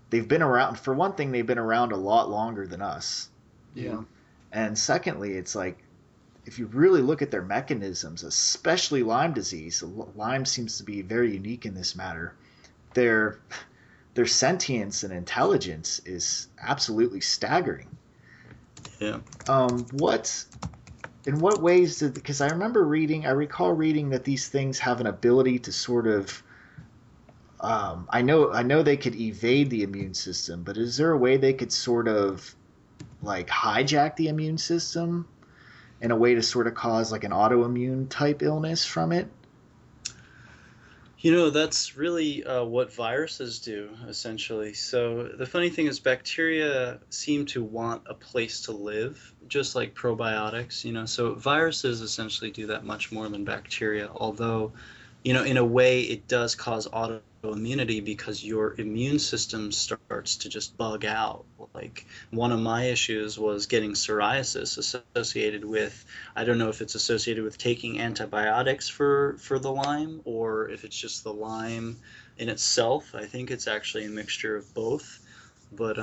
they've been around. For one thing, they've been around a lot longer than us. Yeah. And secondly, it's like if you really look at their mechanisms, especially Lyme disease, Lyme seems to be very unique in this matter. Their their sentience and intelligence is absolutely staggering. Yeah. What in what ways did because I recall reading that these things have an ability to sort of I know they could evade the immune system, but is there a way they could sort of like hijack the immune system in a way to sort of cause like an autoimmune type illness from it? You know, that's really what viruses do, essentially. So the funny thing is, bacteria seem to want a place to live, just like probiotics, you know. So viruses essentially do that much more than bacteria, although, you know, in a way, it does cause autoimmunity because your immune system starts to just bug out. Like one of my issues was getting psoriasis associated with, I don't know if it's associated with taking antibiotics for the Lyme or if it's just the Lyme in itself. I think it's actually a mixture of both. But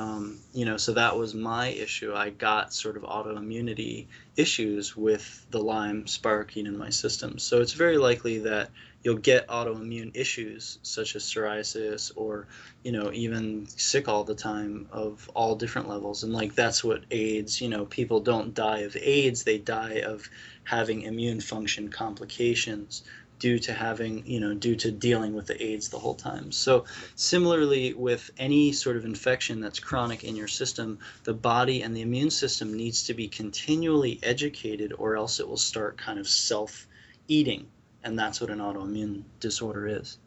you know, so that was my issue. I got sort of autoimmunity issues with the Lyme spirochete in my system. So it's very likely that you'll get autoimmune issues such as psoriasis or, you know, even sick all the time of all different levels. And like that's what AIDS, you know, people don't die of AIDS, they die of having immune function complications due to having, you know, due to dealing with the AIDS the whole time. So similarly with any sort of infection that's chronic in your system, the body and the immune system needs to be continually educated or else it will start kind of self-eating. And that's what an autoimmune disorder is.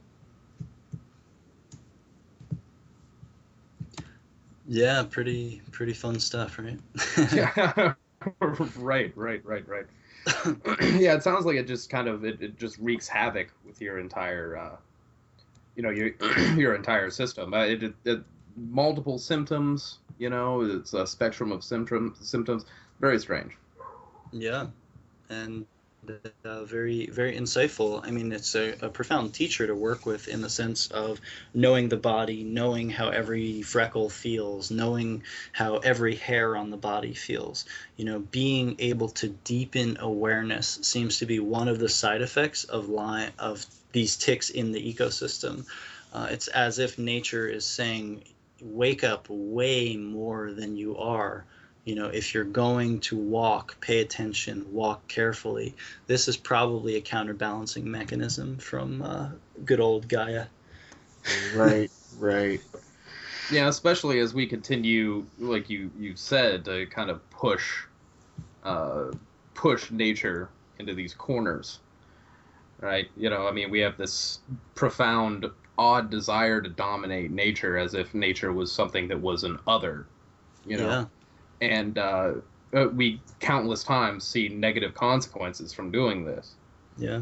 Yeah, pretty fun stuff, right? Yeah. Right. Yeah, it sounds like it just kind of it just wreaks havoc with your entire your your entire system. It multiple symptoms. You know, it's a spectrum of symptoms. Very strange. Yeah, and very insightful. I mean, it's a profound teacher to work with in the sense of knowing the body, knowing how every freckle feels, knowing how every hair on the body feels. You know, being able to deepen awareness seems to be one of the side effects of these ticks in the ecosystem. It's as if nature is saying, wake up way more than you are. You know, if you're going to walk, pay attention, walk carefully. This is probably a counterbalancing mechanism from good old Gaia. Right, right. Yeah, especially as we continue, like you said, to kind of uh, push nature into these corners, right? You know, I mean, we have this profound, odd desire to dominate nature as if nature was something that was an other, you know, Yeah, and we countless times see negative consequences from doing this. yeah.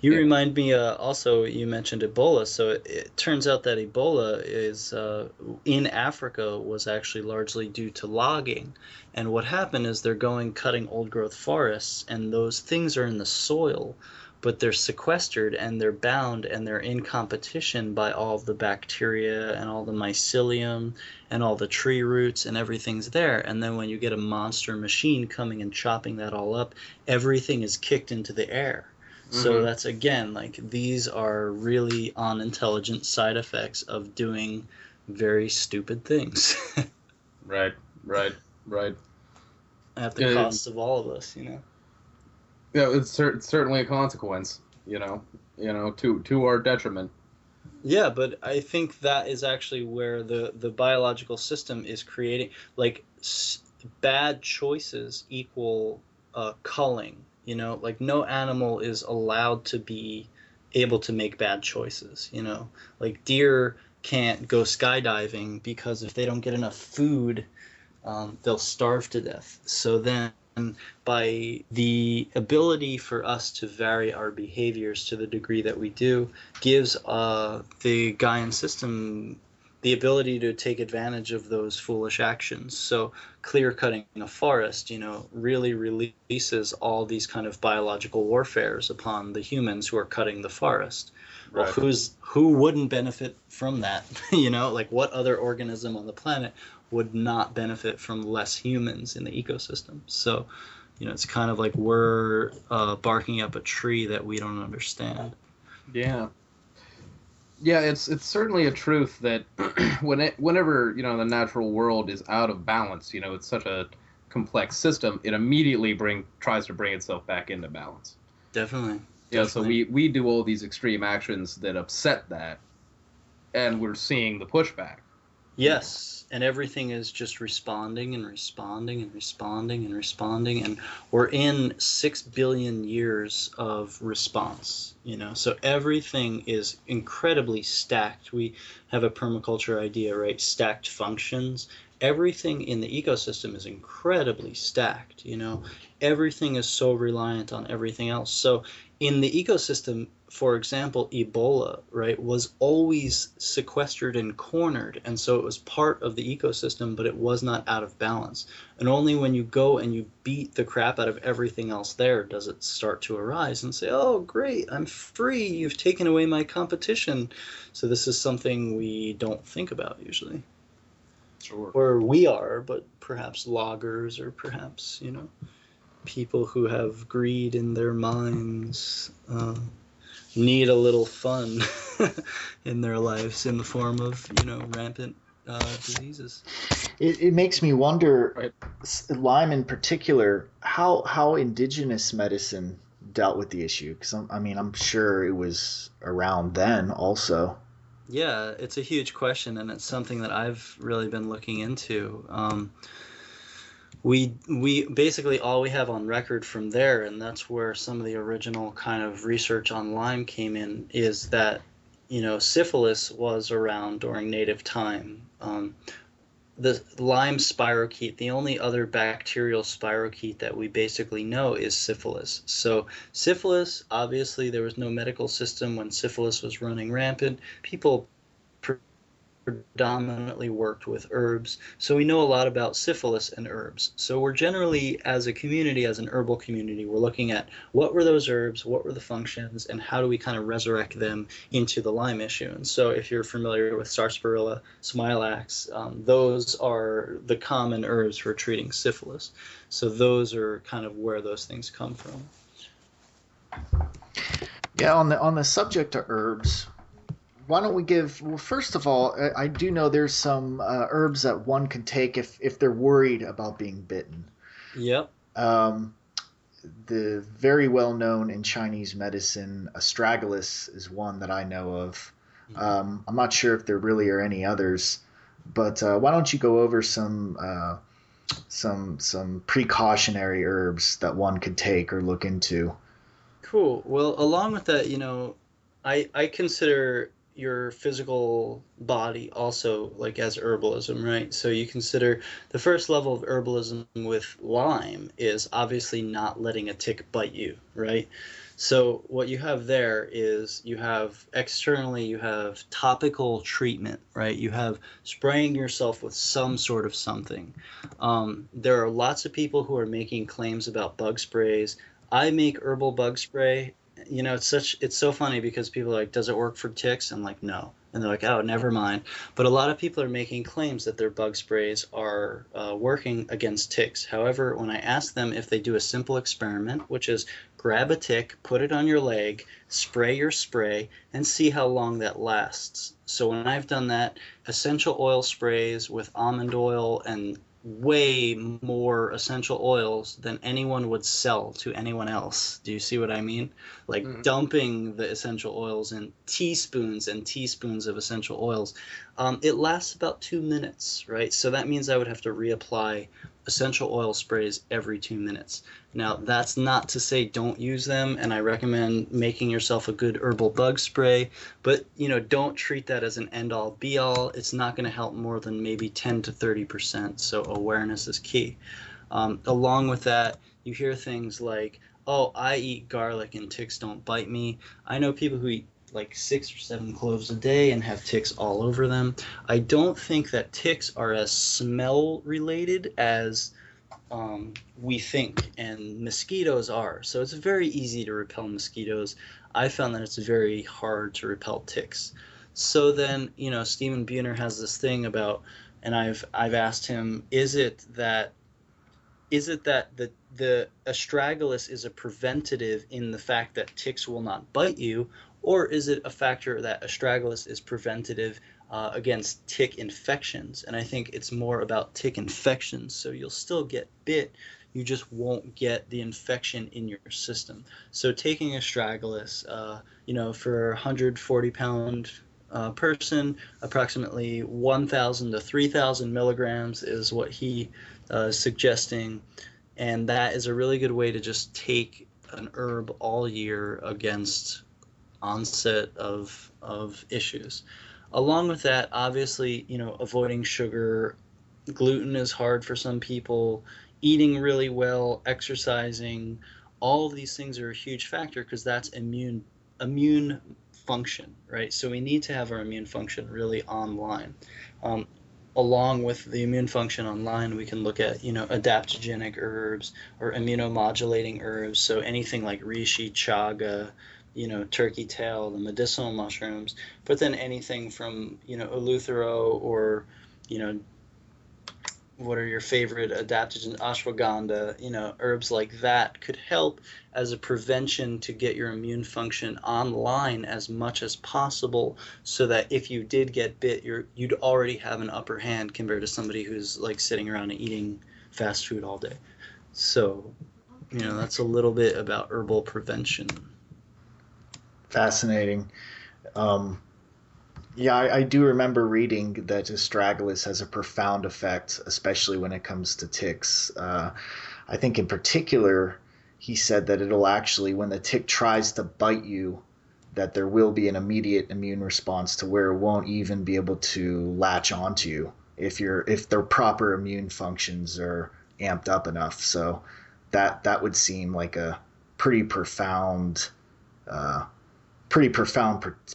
You Yeah. remind me also, you mentioned Ebola. So it turns out that Ebola is in Africa was actually largely due to logging. And what happened is they're going cutting old growth forests, and those things are in the soil, but they're sequestered and they're bound and they're in competition by all of the bacteria and all the mycelium and all the tree roots and everything's there. And then when you get a monster machine coming and chopping that all up, everything is kicked into the air. So that's, again, like, these are really unintelligent side effects of doing very stupid things. Right, right, right. At the cost of all of us, you know. Yeah, it's certainly a consequence, to our detriment. Yeah, but I think that is actually where the biological system is creating, like, bad choices equal culling. You know, like, no animal is allowed to be able to make bad choices. You know, like, deer can't go skydiving because if they don't get enough food, they'll starve to death. So then, by the ability for us to vary our behaviors to the degree that we do, gives the Gaian system the ability to take advantage of those foolish actions. So clear cutting a forest, really releases all these kind of biological warfares upon the humans who are cutting the forest. Well, Right. who wouldn't benefit from that? Like, what other organism on the planet would not benefit from less humans in the ecosystem? So, it's kind of like we're barking up a tree that we don't understand. Yeah. Yeah, it's certainly a truth that whenever the natural world is out of balance, it's such a complex system, it immediately tries to bring itself back into balance. Definitely. Yeah, so we do all these extreme actions that upset that, and we're seeing the pushback. Yes, and everything is just responding and responding and responding and responding, and we're in 6 billion years of response, so everything is incredibly stacked. We have a permaculture idea, right? Stacked functions. Everything in the ecosystem is incredibly stacked, everything is so reliant on everything else. So in the ecosystem, for example, Ebola, right, was always sequestered and cornered, and so it was part of the ecosystem, but it was not out of balance. And only when you go and you beat the crap out of everything else there does it start to arise and say, oh, great, I'm free, you've taken away my competition. So this is something we don't think about usually. Sure. Or we are, but perhaps loggers, or perhaps, people who have greed in their minds need a little fun in their lives in the form of, rampant diseases. It makes me wonder, Right. Lyme in particular, how indigenous medicine dealt with the issue. Because I'm sure it was around then also. Yeah, it's a huge question, and it's something that I've really been looking into. We basically, all we have on record from there, and that's where some of the original kind of research on Lyme came in, is that syphilis was around during native time. The Lyme spirochete, the only other bacterial spirochete that we basically know is syphilis. So syphilis, obviously there was no medical system when syphilis was running rampant. People predominantly worked with herbs. So we know a lot about syphilis and herbs. So we're generally, as a community, as an herbal community, we're looking at what were those herbs, what were the functions, and how do we kind of resurrect them into the Lyme issue. And so if you're familiar with sarsaparilla, smilax, those are the common herbs for treating syphilis. So those are kind of where those things come from. Yeah, on the subject of herbs, why don't we give, well, first of all, I do know there's some herbs that one can take if they're worried about being bitten. Yep. The very well known in Chinese medicine, astragalus is one that I know of. I'm not sure if there really are any others, but why don't you go over some precautionary herbs that one could take or look into? Cool. Well, along with that, I consider your physical body also like as herbalism, right? So you consider the first level of herbalism with Lyme is obviously not letting a tick bite you, right? So what you have there is you have topical treatment, right? You have spraying yourself with some sort of something. There are lots of people who are making claims about bug sprays. I make herbal bug spray. It's so funny because people are like, does it work for ticks? I'm like, no. And they're like, oh, never mind. But a lot of people are making claims that their bug sprays are working against ticks. However, when I ask them if they do a simple experiment, which is grab a tick, put it on your leg, spray your spray, and see how long that lasts. So when I've done that, essential oil sprays with almond oil and way more essential oils than anyone would sell to anyone else. Do you see what I mean? Like dumping the essential oils in teaspoons and teaspoons of essential oils. It lasts about 2 minutes, right? So that means I would have to reapply essential oil sprays every 2 minutes. Now, that's not to say don't use them, and I recommend making yourself a good herbal bug spray, but don't treat that as an end-all be-all. It's not going to help more than maybe 10 to 30%, so awareness is key. Along with that, you hear things like, oh, I eat garlic and ticks don't bite me. I know people who eat like 6 or 7 cloves a day and have ticks all over them. I don't think that ticks are as smell related as we think, and mosquitoes are. So it's very easy to repel mosquitoes. I found that it's very hard to repel ticks. So then, Stephen Buhner has this thing about, and I've asked him, is it that the astragalus is a preventative in the fact that ticks will not bite you, or is it a factor that astragalus is preventative against tick infections? And I think it's more about tick infections. So you'll still get bit, you just won't get the infection in your system. So taking astragalus, for a 140-pound person, approximately 1,000 to 3,000 milligrams is what he is suggesting. And that is a really good way to just take an herb all year against onset of issues. Along with that, obviously, avoiding sugar, gluten is hard for some people, eating really well, exercising, all of these things are a huge factor because that's immune function, right? So we need to have our immune function really online. Along with the immune function online, we can look at, adaptogenic herbs or immunomodulating herbs. So anything like reishi, chaga, turkey tail, the medicinal mushrooms, but then anything from, eleuthero or, what are your favorite adaptogens, ashwagandha, herbs like that could help as a prevention to get your immune function online as much as possible so that if you did get bit, you'd already have an upper hand compared to somebody who's like sitting around and eating fast food all day. So, that's a little bit about herbal prevention. Fascinating. Yeah, I do remember reading that astragalus has a profound effect, especially when it comes to ticks. I think in particular, he said that it'll actually, when the tick tries to bite you, that there will be an immediate immune response to where it won't even be able to latch onto you if their proper immune functions are amped up enough. So that would seem like a pretty profound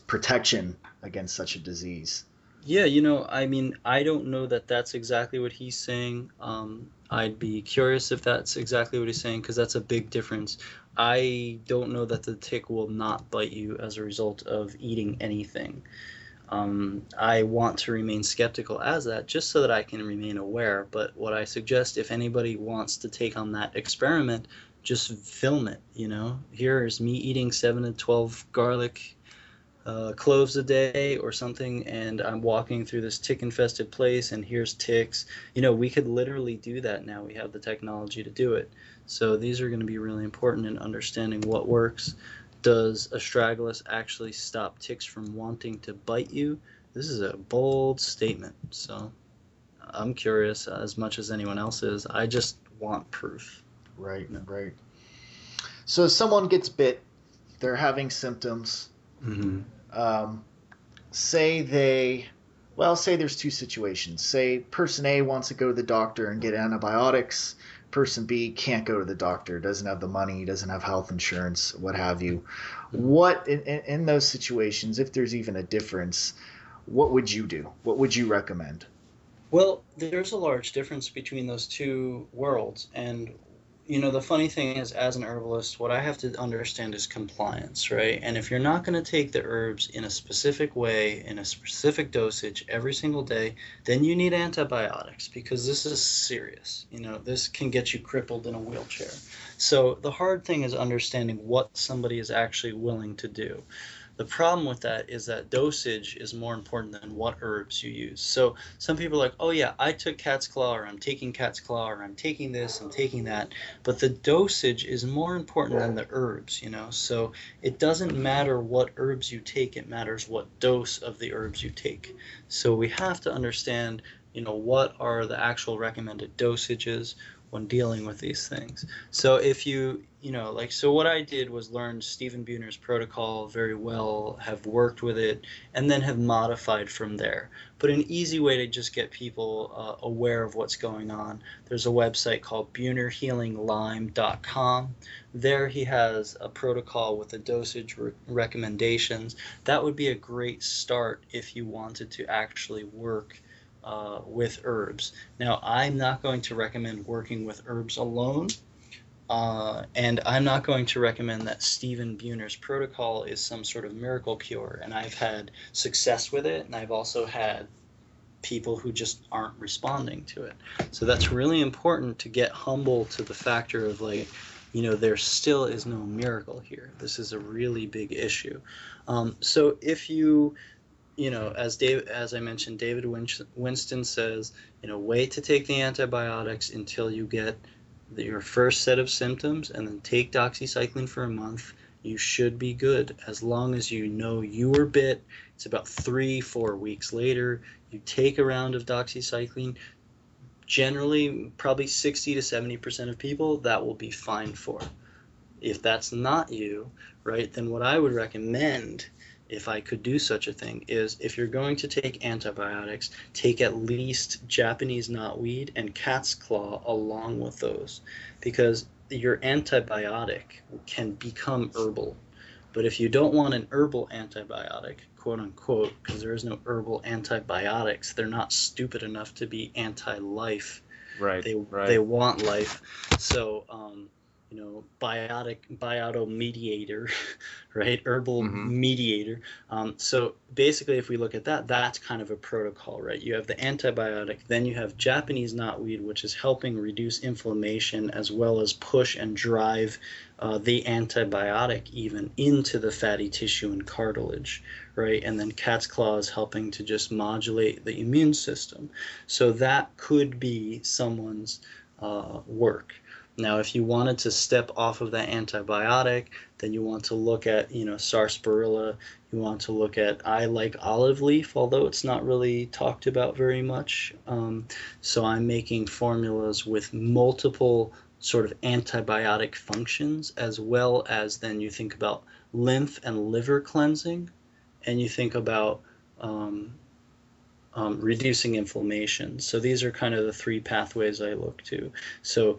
protection against such a disease. Yeah, I don't know that that's exactly what he's saying. I'd be curious if that's exactly what he's saying because that's a big difference. I don't know that the tick will not bite you as a result of eating anything. I want to remain skeptical as that just so that I can remain aware. But what I suggest, if anybody wants to take on that experiment, just film it. Here's me eating 7 to 12 garlic cloves a day or something, and I'm walking through this tick-infested place, and here's ticks. We could literally do that now. We have the technology to do it. So these are going to be really important in understanding what works. Does astragalus actually stop ticks from wanting to bite you? This is a bold statement. So I'm curious as much as anyone else is. I just want proof. Right. So if someone gets bit, they're having symptoms. Mm-hmm. Say there's two situations. Say person A wants to go to the doctor and get antibiotics. Person B can't go to the doctor, doesn't have the money, doesn't have health insurance, what have you. What in those situations, if there's even a difference, what would you do? What would you recommend? Well, there's a large difference between those two worlds, and the funny thing is, as an herbalist, what I have to understand is compliance, right? And if you're not going to take the herbs in a specific way, in a specific dosage every single day, then you need antibiotics because this is serious. This can get you crippled in a wheelchair. So the hard thing is understanding what somebody is actually willing to do. The problem with that is that dosage is more important than what herbs you use. So some people are like, oh yeah, I took cat's claw, or I'm taking cat's claw, or I'm taking this, I'm taking that. But the dosage is more important than the herbs, So it doesn't matter what herbs you take, it matters what dose of the herbs you take. So we have to understand, what are the actual recommended dosages when dealing with these things. So if so what I did was learn Stephen Buhner's protocol very well, have worked with it, and then have modified from there. But an easy way to just get people aware of what's going on, there's a website called BuhnerHealingLyme.com. There he has a protocol with the dosage recommendations. That would be a great start if you wanted to actually work with herbs. Now, I'm not going to recommend working with herbs alone, and I'm not going to recommend that Stephen Buhner's protocol is some sort of miracle cure. And I've had success with it, and I've also had people who just aren't responding to it. So that's really important to get humble to the factor of there still is no miracle here. This is a really big issue. So if you as I mentioned, David Winston says, wait to take the antibiotics until you get your first set of symptoms, and then take doxycycline for a month. You should be good as long as you know you were bit. It's about 3-4 weeks later. You take a round of doxycycline. Generally, probably 60 to 70% of people, that will be fine for. If that's not you, right, then what I would recommend, if I could do such a thing, is if you're going to take antibiotics, take at least Japanese knotweed and cat's claw along with those, because your antibiotic can become herbal. But if you don't want an herbal antibiotic, quote unquote, because there is no herbal antibiotics, they're not stupid enough to be anti-life. Right. They want life. So biotomediator, right? Herbal mediator. So basically, if we look at that, that's kind of a protocol, right? You have the antibiotic, then you have Japanese knotweed, which is helping reduce inflammation as well as push and drive the antibiotic even into the fatty tissue and cartilage, right? And then cat's claw is helping to just modulate the immune system. So that could be someone's work. Now, if you wanted to step off of that antibiotic, then you want to look at, sarsaparilla. You want to look at, I like olive leaf, although it's not really talked about very much. So I'm making formulas with multiple sort of antibiotic functions, as well as then you think about lymph and liver cleansing, and you think about reducing inflammation. So these are kind of the three pathways I look to. So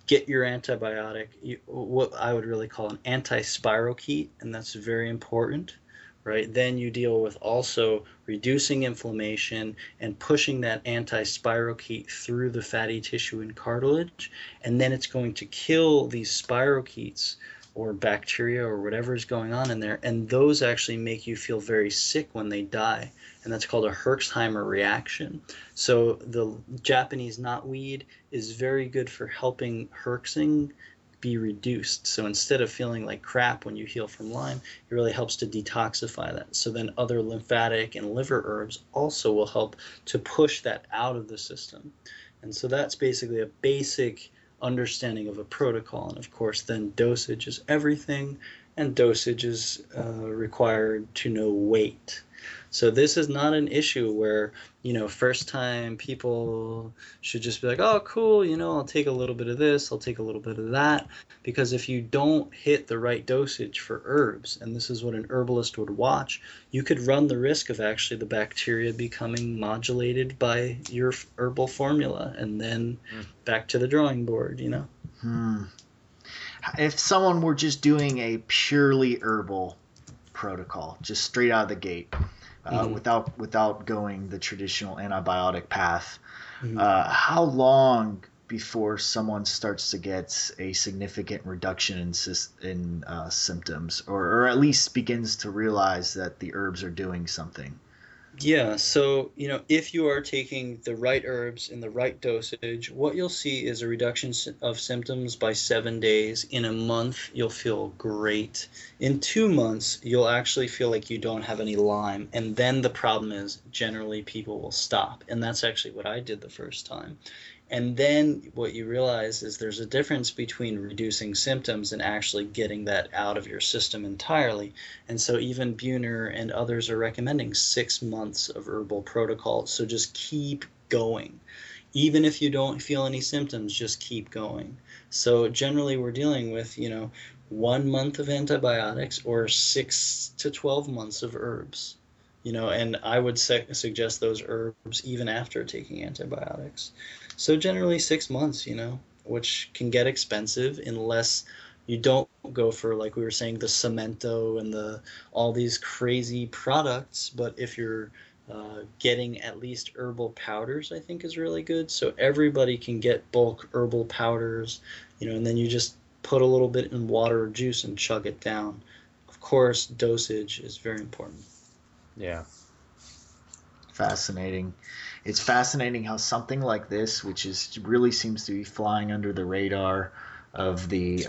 get your antibiotic, what I would really call an anti-spirochete, and that's very important, right? Then you deal with also reducing inflammation and pushing that anti-spirochete through the fatty tissue and cartilage, and then it's going to kill these spirochetes or bacteria or whatever is going on in there, and those actually make you feel very sick when they die, and that's called a Herxheimer reaction. So the Japanese knotweed is very good for helping herxing be reduced. So instead of feeling like crap when you heal from Lyme, it really helps to detoxify that. So then other lymphatic and liver herbs also will help to push that out of the system. And so that's basically a basic understanding of a protocol. And of course, then dosage is everything, and dosage is required to know weight. So this is not an issue where, first time people should just be like, oh, cool, I'll take a little bit of this, I'll take a little bit of that. Because if you don't hit the right dosage for herbs, and this is what an herbalist would watch, you could run the risk of actually the bacteria becoming modulated by your herbal formula, and then back to the drawing board, If someone were just doing a purely herbal protocol, just straight out of the gate, without going the traditional antibiotic path, how long before someone starts to get a significant reduction in symptoms, or at least begins to realize that the herbs are doing something? Yeah, so if you are taking the right herbs in the right dosage, what you'll see is a reduction of symptoms by 7 days. In a month, you'll feel great. In 2 months, you'll actually feel like you don't have any Lyme. And then the problem is generally people will stop. And that's actually what I did the first time. And then what you realize is there's a difference between reducing symptoms and actually getting that out of your system entirely. And so even Buhner and others are recommending 6 months of herbal protocol. So just keep going. Even if you don't feel any symptoms, just keep going. So generally we're dealing with, 1 month of antibiotics or 6 to 12 months of herbs. And I would suggest those herbs even after taking antibiotics. So generally 6 months, which can get expensive unless you don't go for, like we were saying, the Cemento and all these crazy products. But if you're getting at least herbal powders, I think is really good. So everybody can get bulk herbal powders, and then you just put a little bit in water or juice and chug it down. Of course, dosage is very important. Yeah. Fascinating. It's fascinating how something like this, which is really seems to be flying under the radar of the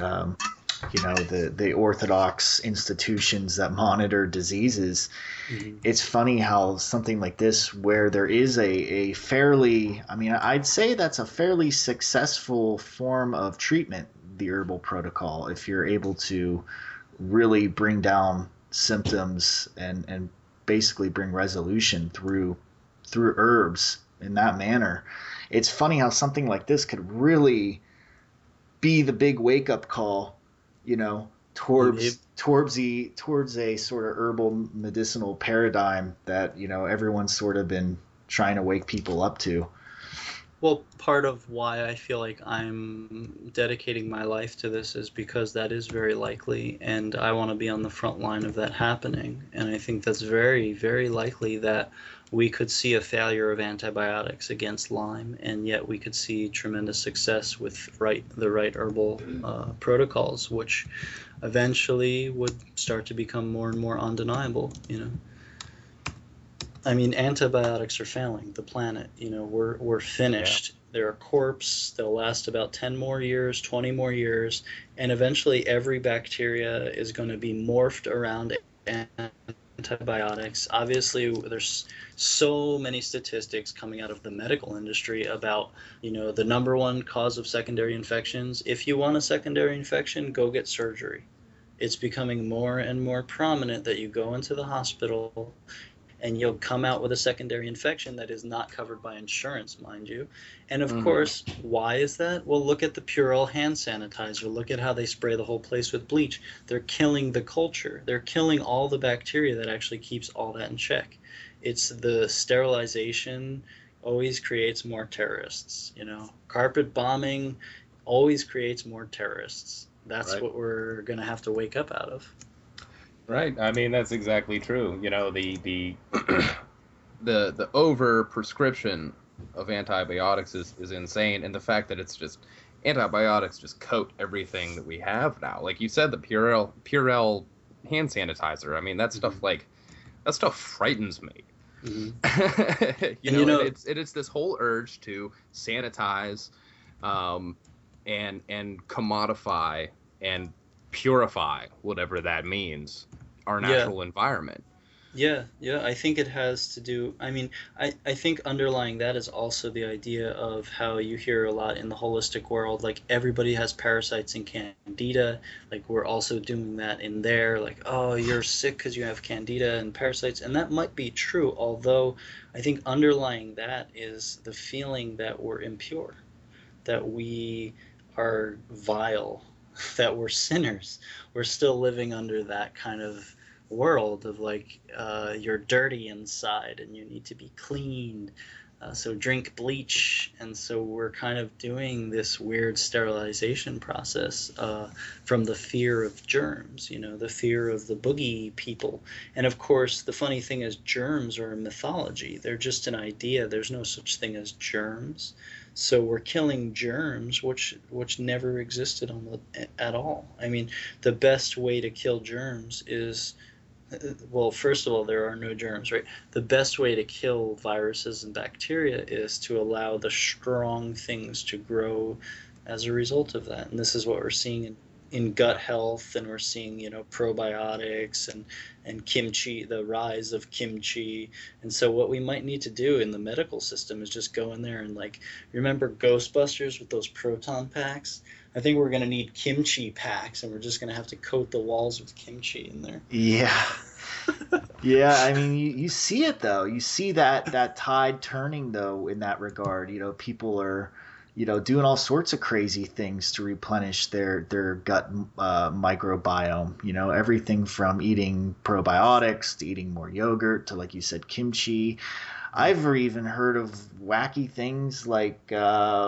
the orthodox institutions that monitor diseases. Mm-hmm. It's funny how something like this, where there is a fairly, I'd say that's a fairly successful form of treatment, the herbal protocol, if you're able to really bring down symptoms and basically bring resolution through herbs in that manner. It's funny how something like this could really be the big wake up call, towards a sort of herbal medicinal paradigm that everyone's sort of been trying to wake people up to. Well, part of why I feel like I'm dedicating my life to this is because that is very likely, and I want to be on the front line of that happening. And I think that's very, very likely that we could see a failure of antibiotics against Lyme, and yet we could see tremendous success with the right herbal protocols, which eventually would start to become more and more undeniable. I mean, antibiotics are failing the planet. We're finished. Yeah. They're a corpse. They'll last about 10 more years, 20 more years, and eventually every bacteria is going to be morphed around antibiotics. Obviously, there's so many statistics coming out of the medical industry about, the number one cause of secondary infections. If you want a secondary infection, go get surgery. It's becoming more and more prominent that you go into the hospital and you'll come out with a secondary infection that is not covered by insurance, mind you. And of course, why is that? Well, look at the Purell hand sanitizer. Look at how they spray the whole place with bleach. They're killing the culture. They're killing all the bacteria that actually keeps all that in check. It's the sterilization always creates more terrorists. Carpet bombing always creates more terrorists. That's right. What we're going to have to wake up out of. Right. I mean, that's exactly true. The the over prescription of antibiotics is insane, and the fact that it's just antibiotics just coat everything that we have now. Like you said, the Purell hand sanitizer. I mean, that stuff that stuff frightens me. Mm-hmm. It's this whole urge to sanitize, and commodify and purify, whatever that means, our natural environment. Yeah, I think it has to do, I think underlying that is also the idea of how you hear a lot in the holistic world, like everybody has parasites in candida, like we're also doing that in there, like, oh, you're sick because you have candida and parasites, and that might be true, although I think underlying that is the feeling that we're impure, that we are vile, that we're sinners. We're still living under that kind of world of like, you're dirty inside and you need to be cleaned, so drink bleach. And so we're kind of doing this weird sterilization process from the fear of germs, the fear of the boogie people. And of course, the funny thing is germs are a mythology. They're just an idea. There's no such thing as germs. So we're killing germs, which never existed at all. I mean, the best way to kill germs is, well, first of all, there are no germs, right? The best way to kill viruses and bacteria is to allow the strong things to grow as a result of that. And this is what we're seeing in gut health, and we're seeing, probiotics and kimchi, the rise of kimchi. And so what we might need to do in the medical system is just go in there and, like, remember Ghostbusters with those proton packs? I think we're going to need kimchi packs, and we're just going to have to coat the walls with kimchi in there. Yeah. Yeah, I mean, you see it, though. You see that tide turning, though, in that regard. People are, doing all sorts of crazy things to replenish their gut microbiome. Everything from eating probiotics to eating more yogurt to, like you said, kimchi. I've even heard of wacky things like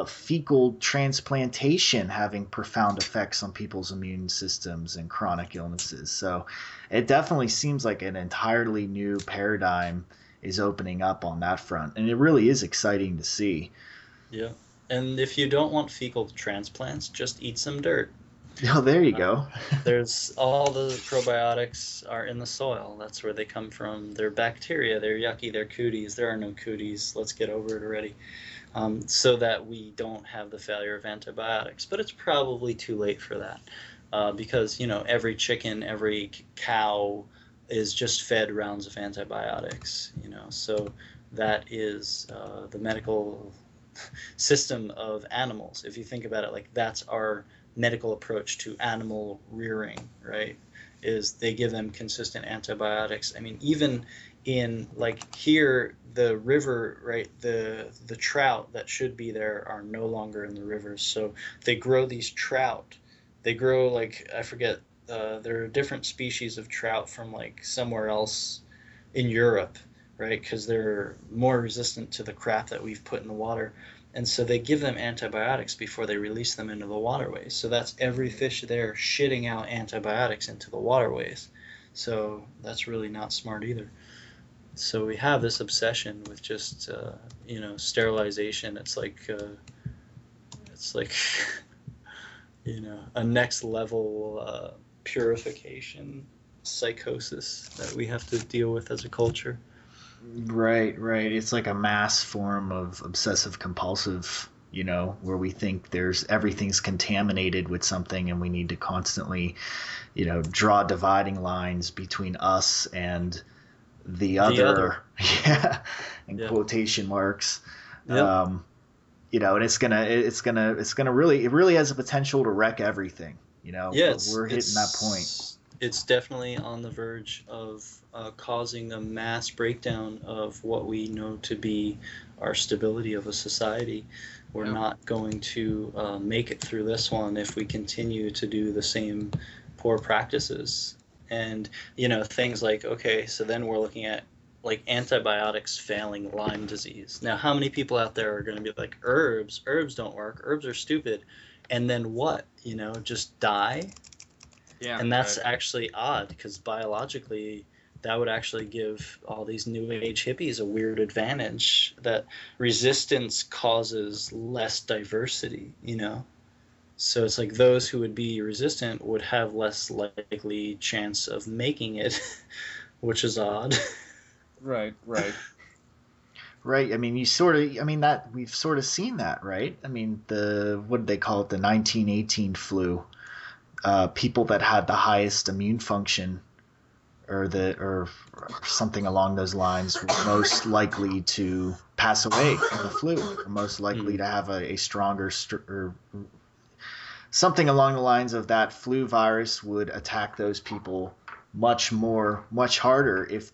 fecal transplantation having profound effects on people's immune systems and chronic illnesses. So it definitely seems like an entirely new paradigm is opening up on that front. And it really is exciting to see. Yeah. And if you don't want fecal transplants, just eat some dirt. Oh, there you go. There's all the probiotics are in the soil. That's where they come from. They're bacteria. They're yucky. They're cooties. There are no cooties. Let's get over it already. So that we don't have the failure of antibiotics. But it's probably too late for that because, every chicken, every cow is just fed rounds of antibiotics. So that is the medical system of animals. If you think about it, like, that's our medical approach to animal rearing, right? Is they give them consistent antibiotics. I mean, even in, like, here, the river, right, the trout that should be there are no longer in the rivers. So they grow these trout. They grow, like, I forget, there are different species of trout from, like, somewhere else in Europe, right? Because they're more resistant to the crap that we've put in the water. And so they give them antibiotics before they release them into the waterways. So that's every fish there shitting out antibiotics into the waterways. So that's really not smart either. So we have this obsession with just, sterilization. It's like, a next level purification psychosis that we have to deal with as a culture. Right. It's like a mass form of obsessive compulsive, where we think everything's contaminated with something and we need to constantly, draw dividing lines between us and the other. Yeah. In quotation marks. Yep. And it's gonna really has the potential to wreck everything, Yeah, we're hitting that point. It's definitely on the verge of causing a mass breakdown of what we know to be our stability of a society. We're not going to make it through this one if we continue to do the same poor practices. And, things like, okay, so then we're looking at, like, antibiotics failing Lyme disease. Now, how many people out there are going to be like, herbs don't work, herbs are stupid, and then what? Just die? Yeah, and that's actually odd because biologically that would actually give all these new age hippies a weird advantage that resistance causes less diversity, So it's like those who would be resistant would have less likely chance of making it, which is odd. Right. Right. I mean, that we've sort of seen that, right? I mean, what did they call it? The 1918 flu. People that had the highest immune function or something along those lines were most likely to pass away from the flu, or most likely to have a stronger or something along the lines of that flu virus would attack those people much harder if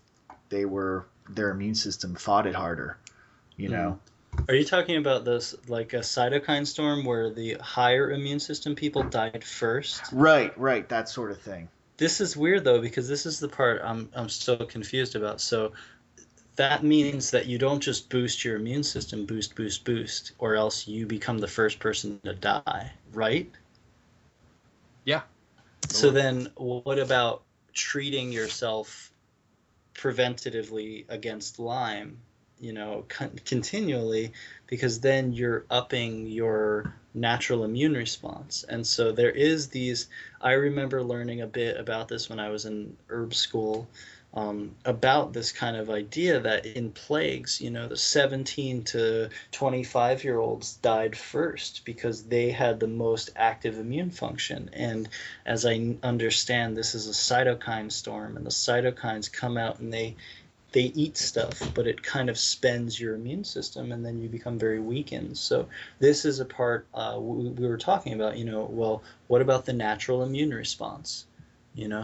their immune system fought it harder, Are you talking about this, like a cytokine storm where the higher immune system people died first? Right, that sort of thing. This is weird though, because this is the part I'm still confused about. So that means that you don't just boost your immune system, boost, or else you become the first person to die, right? Yeah. So then what about treating yourself preventatively against Lyme continually, because then you're upping your natural immune response. And so there is these, I remember learning a bit about this when I was in herb school, about this kind of idea that in plagues, the 17 to 25-year-olds died first because they had the most active immune function. And as I understand, this is a cytokine storm, and the cytokines come out and they eat stuff, but it kind of spends your immune system, and then you become very weakened. So this is a part we were talking about. Well, what about the natural immune response?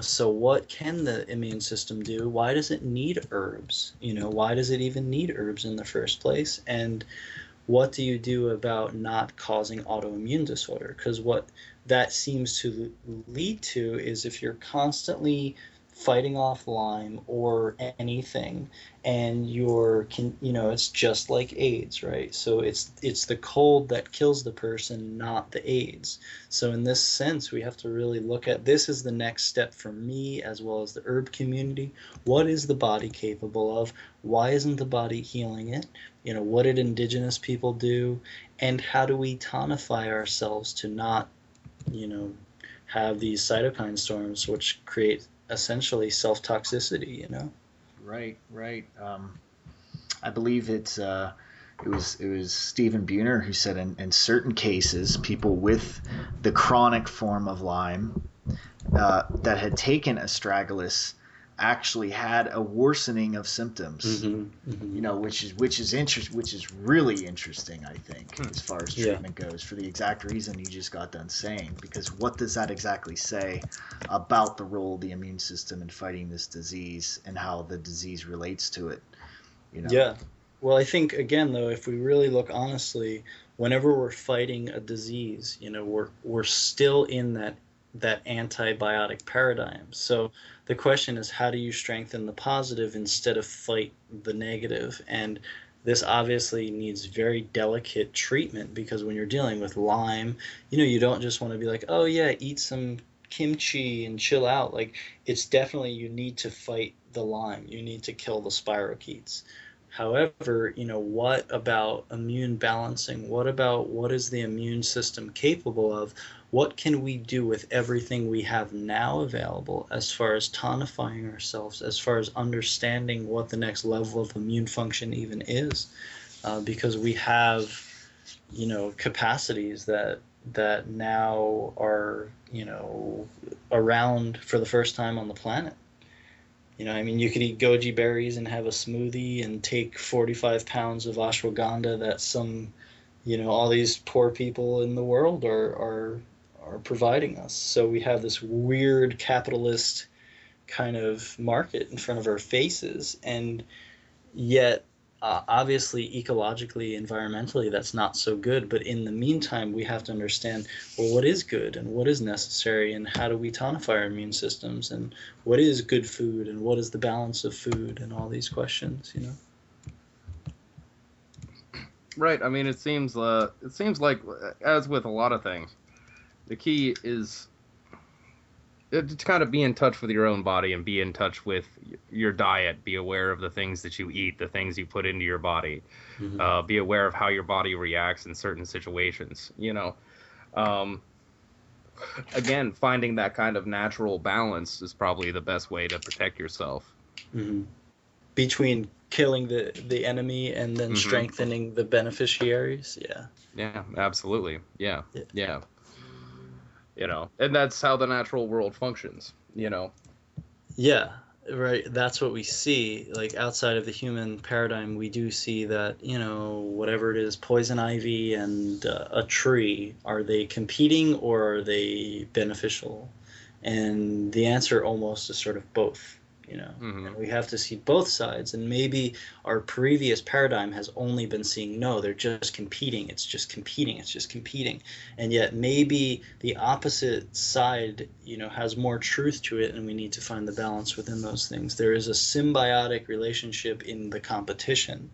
So what can the immune system do? Why does it need herbs? Why does it even need herbs in the first place? And what do you do about not causing autoimmune disorder? Because what that seems to lead to is, if you're constantly fighting off Lyme or anything, and it's just like AIDS, right? So it's the cold that kills the person, not the AIDS. So in this sense, we have to really look at this as the next step for me, as well as the herb community. What is the body capable of? Why isn't the body healing it? What did indigenous people do? And how do we tonify ourselves to not, have these cytokine storms, which create essentially self-toxicity, Right. I believe it was Stephen Buhner who said in certain cases, people with the chronic form of Lyme that had taken astragalus actually had a worsening of symptoms. Which is really interesting, I think, as far as treatment goes, for the exact reason you just got done saying. Because what does that exactly say about the role of the immune system in fighting this disease and how the disease relates to it? Yeah. Well, I think, again, though, if we really look honestly, whenever we're fighting a disease, we're still in that antibiotic paradigm. So the question is, how do you strengthen the positive instead of fight the negative? And this obviously needs very delicate treatment, because when you're dealing with Lyme, you don't just want to be like, oh yeah, eat some kimchi and chill out. Like, it's definitely, you need to fight the Lyme. You need to kill the spirochetes. However, what about immune balancing? What is the immune system capable of? What can we do with everything we have now available, as far as tonifying ourselves, as far as understanding what the next level of immune function even is? Because we have, capacities that now are, around for the first time on the planet. You could eat goji berries and have a smoothie and take 45 pounds of ashwagandha that some, all these poor people in the world are providing us. So we have this weird capitalist kind of market in front of our faces, and yet obviously ecologically, environmentally, that's not so good. But in the meantime, we have to understand, well, what is good and what is necessary, and how do we tonify our immune systems, and what is good food, and what is the balance of food, and all these questions. Right. I mean, it seems like, as with a lot of things, the key is to kind of be in touch with your own body and be in touch with your diet. Be aware of the things that you eat, the things you put into your body. Be aware of how your body reacts in certain situations. Again, finding that kind of natural balance is probably the best way to protect yourself. Between killing the enemy and then strengthening the beneficiaries. Yeah, absolutely. Yeah. And that's how the natural world functions. Yeah, right. That's what we see. Like, outside of the human paradigm, we do see that, whatever it is, poison ivy and a tree, are they competing or are they beneficial? And the answer almost is sort of both. And we have to see both sides. And maybe our previous paradigm has only been seeing, no, they're just competing. It's just competing. And yet maybe the opposite side, has more truth to it, and we need to find the balance within those things. There is a symbiotic relationship in the competition,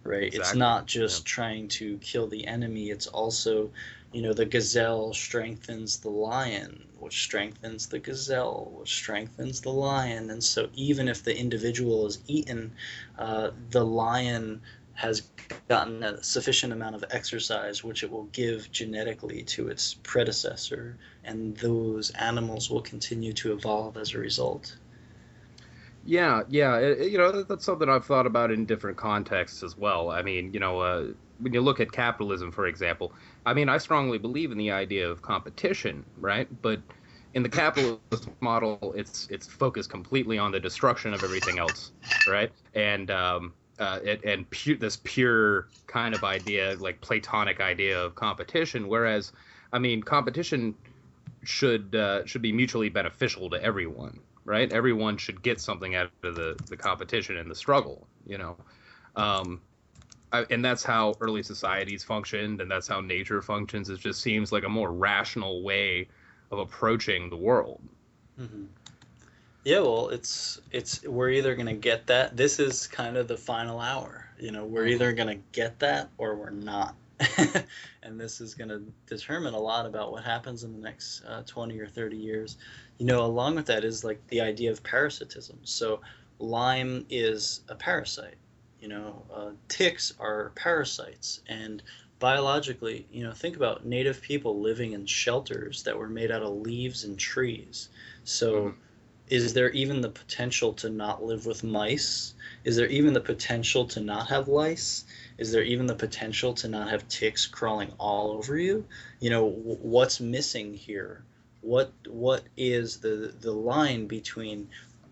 right? Exactly. It's not just trying to kill the enemy. It's also The gazelle strengthens the lion, which strengthens the gazelle, which strengthens the lion. And so even if the individual is eaten, the lion has gotten a sufficient amount of exercise, which it will give genetically to its predecessor, and those animals will continue to evolve as a result. Yeah, yeah. That's something I've thought about in different contexts as well. I mean, when you look at capitalism, for example, I mean, I strongly believe in the idea of competition, right? But in the capitalist model, it's focused completely on the destruction of everything else, right? This pure kind of idea, like Platonic idea of competition. Whereas, I mean, competition should be mutually beneficial to everyone, right? Everyone should get something out of the competition and the struggle, Um, and that's how early societies functioned, and that's how nature functions. It just seems like a more rational way of approaching the world. Mm-hmm. Yeah, well, it's we're either gonna get that. This is kind of the final hour. We're either gonna get that or we're not. And this is gonna determine a lot about what happens in the next 20 or 30 years. Along with that is like the idea of parasitism. So Lyme is a parasite. Ticks are parasites, and biologically, think about native people living in shelters that were made out of leaves and trees. So Mm-hmm. is there even the potential to not live with mice? Is there even the potential to not have lice? Is there even the potential to not have ticks crawling all over you? What's missing here? What is the line between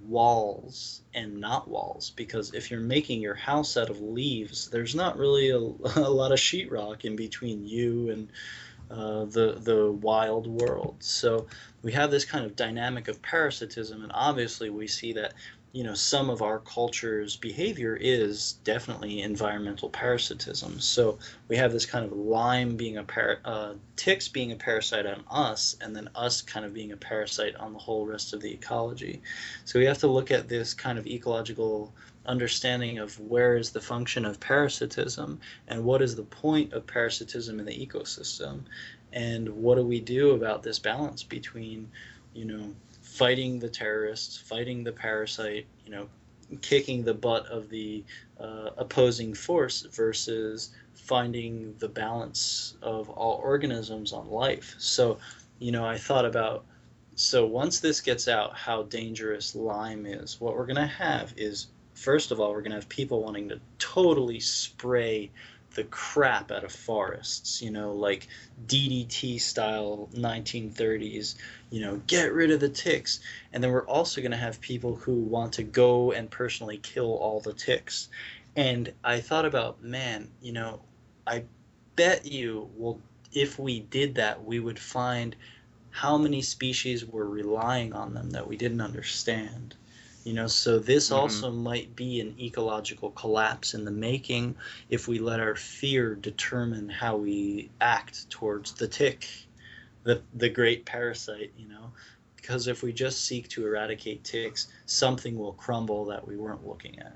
walls and not walls? Because if you're making your house out of leaves, there's not really a lot of sheetrock in between you and the wild world. So we have this kind of dynamic of parasitism, and obviously we see that some of our culture's behavior is definitely environmental parasitism. So we have this kind of Lyme being ticks being a parasite on us, and then us kind of being a parasite on the whole rest of the ecology. So we have to look at this kind of ecological understanding of where is the function of parasitism and what is the point of parasitism in the ecosystem, and what do we do about this balance between fighting the terrorists, fighting the parasite, kicking the butt of the opposing force, versus finding the balance of all organisms on life. So I thought about, so once this gets out how dangerous Lyme is, what we're going to have is, first of all, we're going to have people wanting to totally spray the crap out of forests, like DDT style 1930s, get rid of the ticks. And then we're also going to have people who want to go and personally kill all the ticks. And I thought about, man, I bet you, well, if we did that, we would find how many species were relying on them that we didn't understand. So this Mm-hmm. also might be an ecological collapse in the making if we let our fear determine how we act towards the tick, the great parasite, because if we just seek to eradicate ticks, something will crumble that we weren't looking at.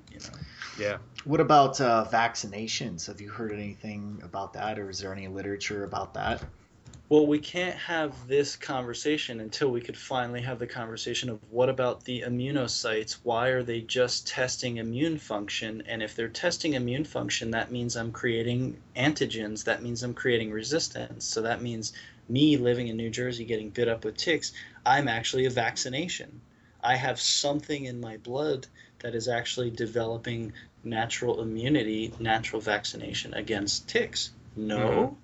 Yeah. What about vaccinations? Have you heard anything about that, or is there any literature about that? Well, we can't have this conversation until we could finally have the conversation of what about the immunocytes? Why are they just testing immune function? And if they're testing immune function, that means I'm creating antigens. That means I'm creating resistance. So that means me living in New Jersey getting bit up with ticks, I'm actually a vaccination. I have something in my blood that is actually developing natural immunity, natural vaccination against ticks. Mm-hmm. No,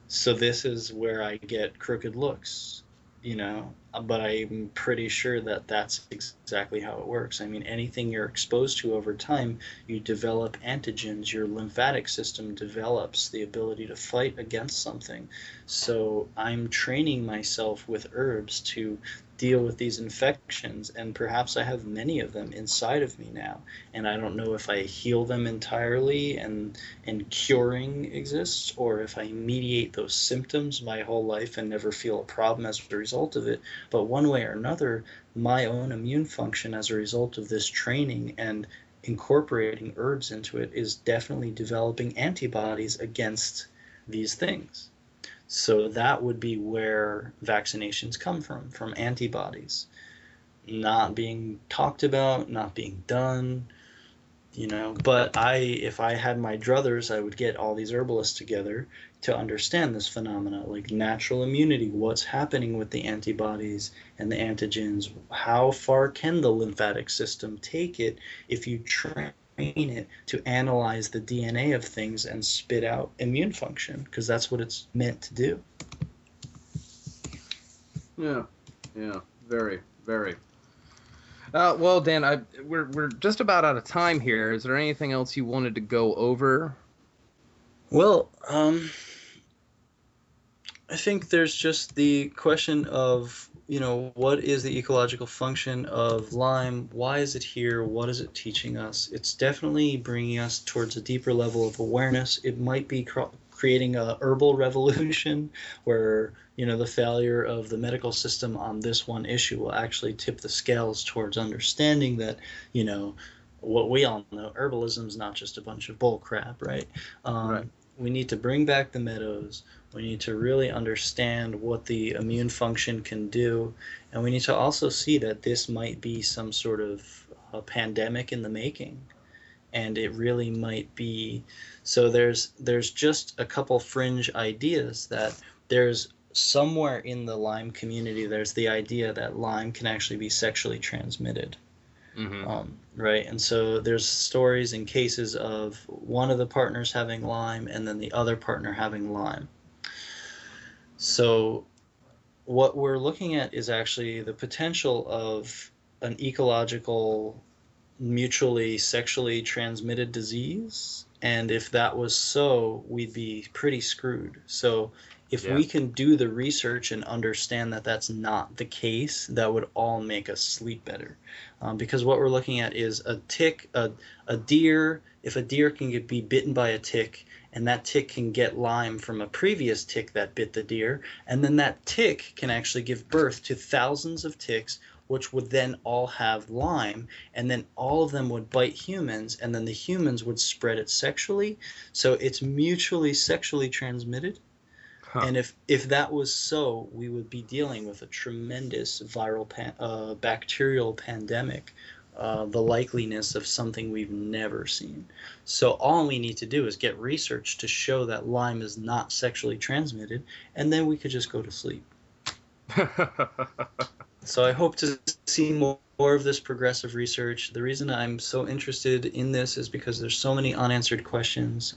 so this is where I get crooked looks, but I'm pretty sure that that's exactly how it works. I mean, anything you're exposed to over time, you develop antigens, your lymphatic system develops the ability to fight against something. So I'm training myself with herbs to deal with these infections, and perhaps I have many of them inside of me now, and I don't know if I heal them entirely and curing exists, or if I mediate those symptoms my whole life and never feel a problem as a result of it. But one way or another, my own immune function as a result of this training and incorporating herbs into it is definitely developing antibodies against these things. So that would be where vaccinations come from antibodies. Not being talked about, not being done, But if I had my druthers, I would get all these herbalists together to understand this phenomena, like natural immunity, what's happening with the antibodies and the antigens, how far can the lymphatic system take it if you train it to analyze the DNA of things and spit out immune function, because that's what it's meant to do. Yeah, very, very. Well, Dan, we're just about out of time here. Is there anything else you wanted to go over? Well, I think there's just the question of, what is the ecological function of Lyme? Why is it here? What is it teaching us? It's definitely bringing us towards a deeper level of awareness. It might be creating a herbal revolution where, the failure of the medical system on this one issue will actually tip the scales towards understanding that, what we all know, herbalism is not just a bunch of bull crap, right? Right. We need to bring back the meadows. We need to really understand what the immune function can do. And we need to also see that this might be some sort of a pandemic in the making. And it really might be. So there's just a couple fringe ideas that there's somewhere in the Lyme community, there's the idea that Lyme can actually be sexually transmitted. Mm-hmm. Right, and so there's stories and cases of one of the partners having Lyme and then the other partner having Lyme. So what we're looking at is actually the potential of an ecological, mutually sexually transmitted disease. And if that was so, we'd be pretty screwed. So if we can do the research and understand that that's not the case, that would all make us sleep better. Because what we're looking at is a tick, a deer. If a deer can be bitten by a tick, and that tick can get Lyme from a previous tick that bit the deer, and then that tick can actually give birth to thousands of ticks, which would then all have Lyme, and then all of them would bite humans, and then the humans would spread it sexually. So it's mutually sexually transmitted. Huh. And if that was so, we would be dealing with a tremendous viral bacterial pandemic, the likeliness of something we've never seen. So all we need to do is get research to show that Lyme is not sexually transmitted, and then we could just go to sleep. So I hope to see more of this progressive research. The reason I'm so interested in this is because there's so many unanswered questions.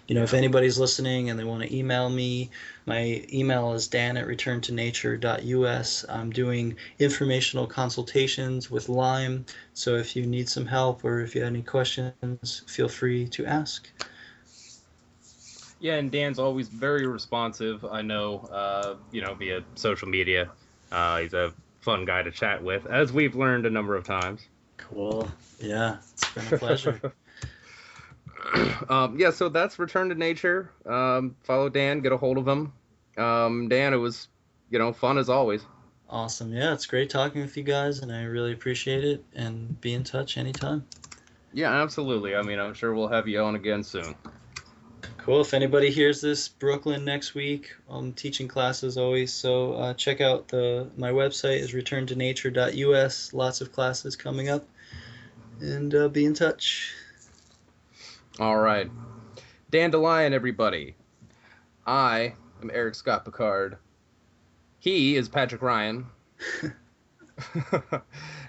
If anybody's listening and they want to email me, my email is dan@returntonature.us. I'm doing informational consultations with Lyme, so if you need some help or if you have any questions, feel free to ask. Yeah, and Dan's always very responsive. I know, via social media. He's a fun guy to chat with, as we've learned a number of times. Cool. Yeah, it's been a pleasure. So that's Return to Nature. Follow Dan, get a hold of him. Dan, it was, fun as always. Awesome. Yeah, it's great talking with you guys, and I really appreciate it, and be in touch anytime. Yeah, absolutely. I mean, I'm sure we'll have you on again soon. Cool. If anybody hears this, Brooklyn next week. I'm teaching classes always, so check out my website is returntonature.us. Lots of classes coming up, and be in touch. All right. Dandelion, everybody. I am Eric Scott Picard. He is Patrick Ryan.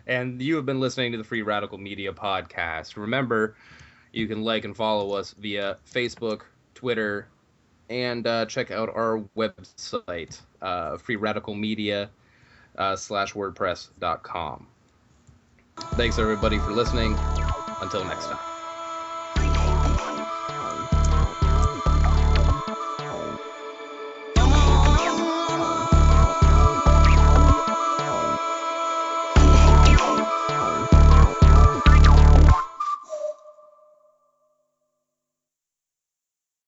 And you have been listening to the Free Radical Media Podcast. Remember, you can like and follow us via Facebook, Twitter, and check out our website, freeradicalmedia.com/wordpress.com. Thanks, everybody, for listening. Until next time.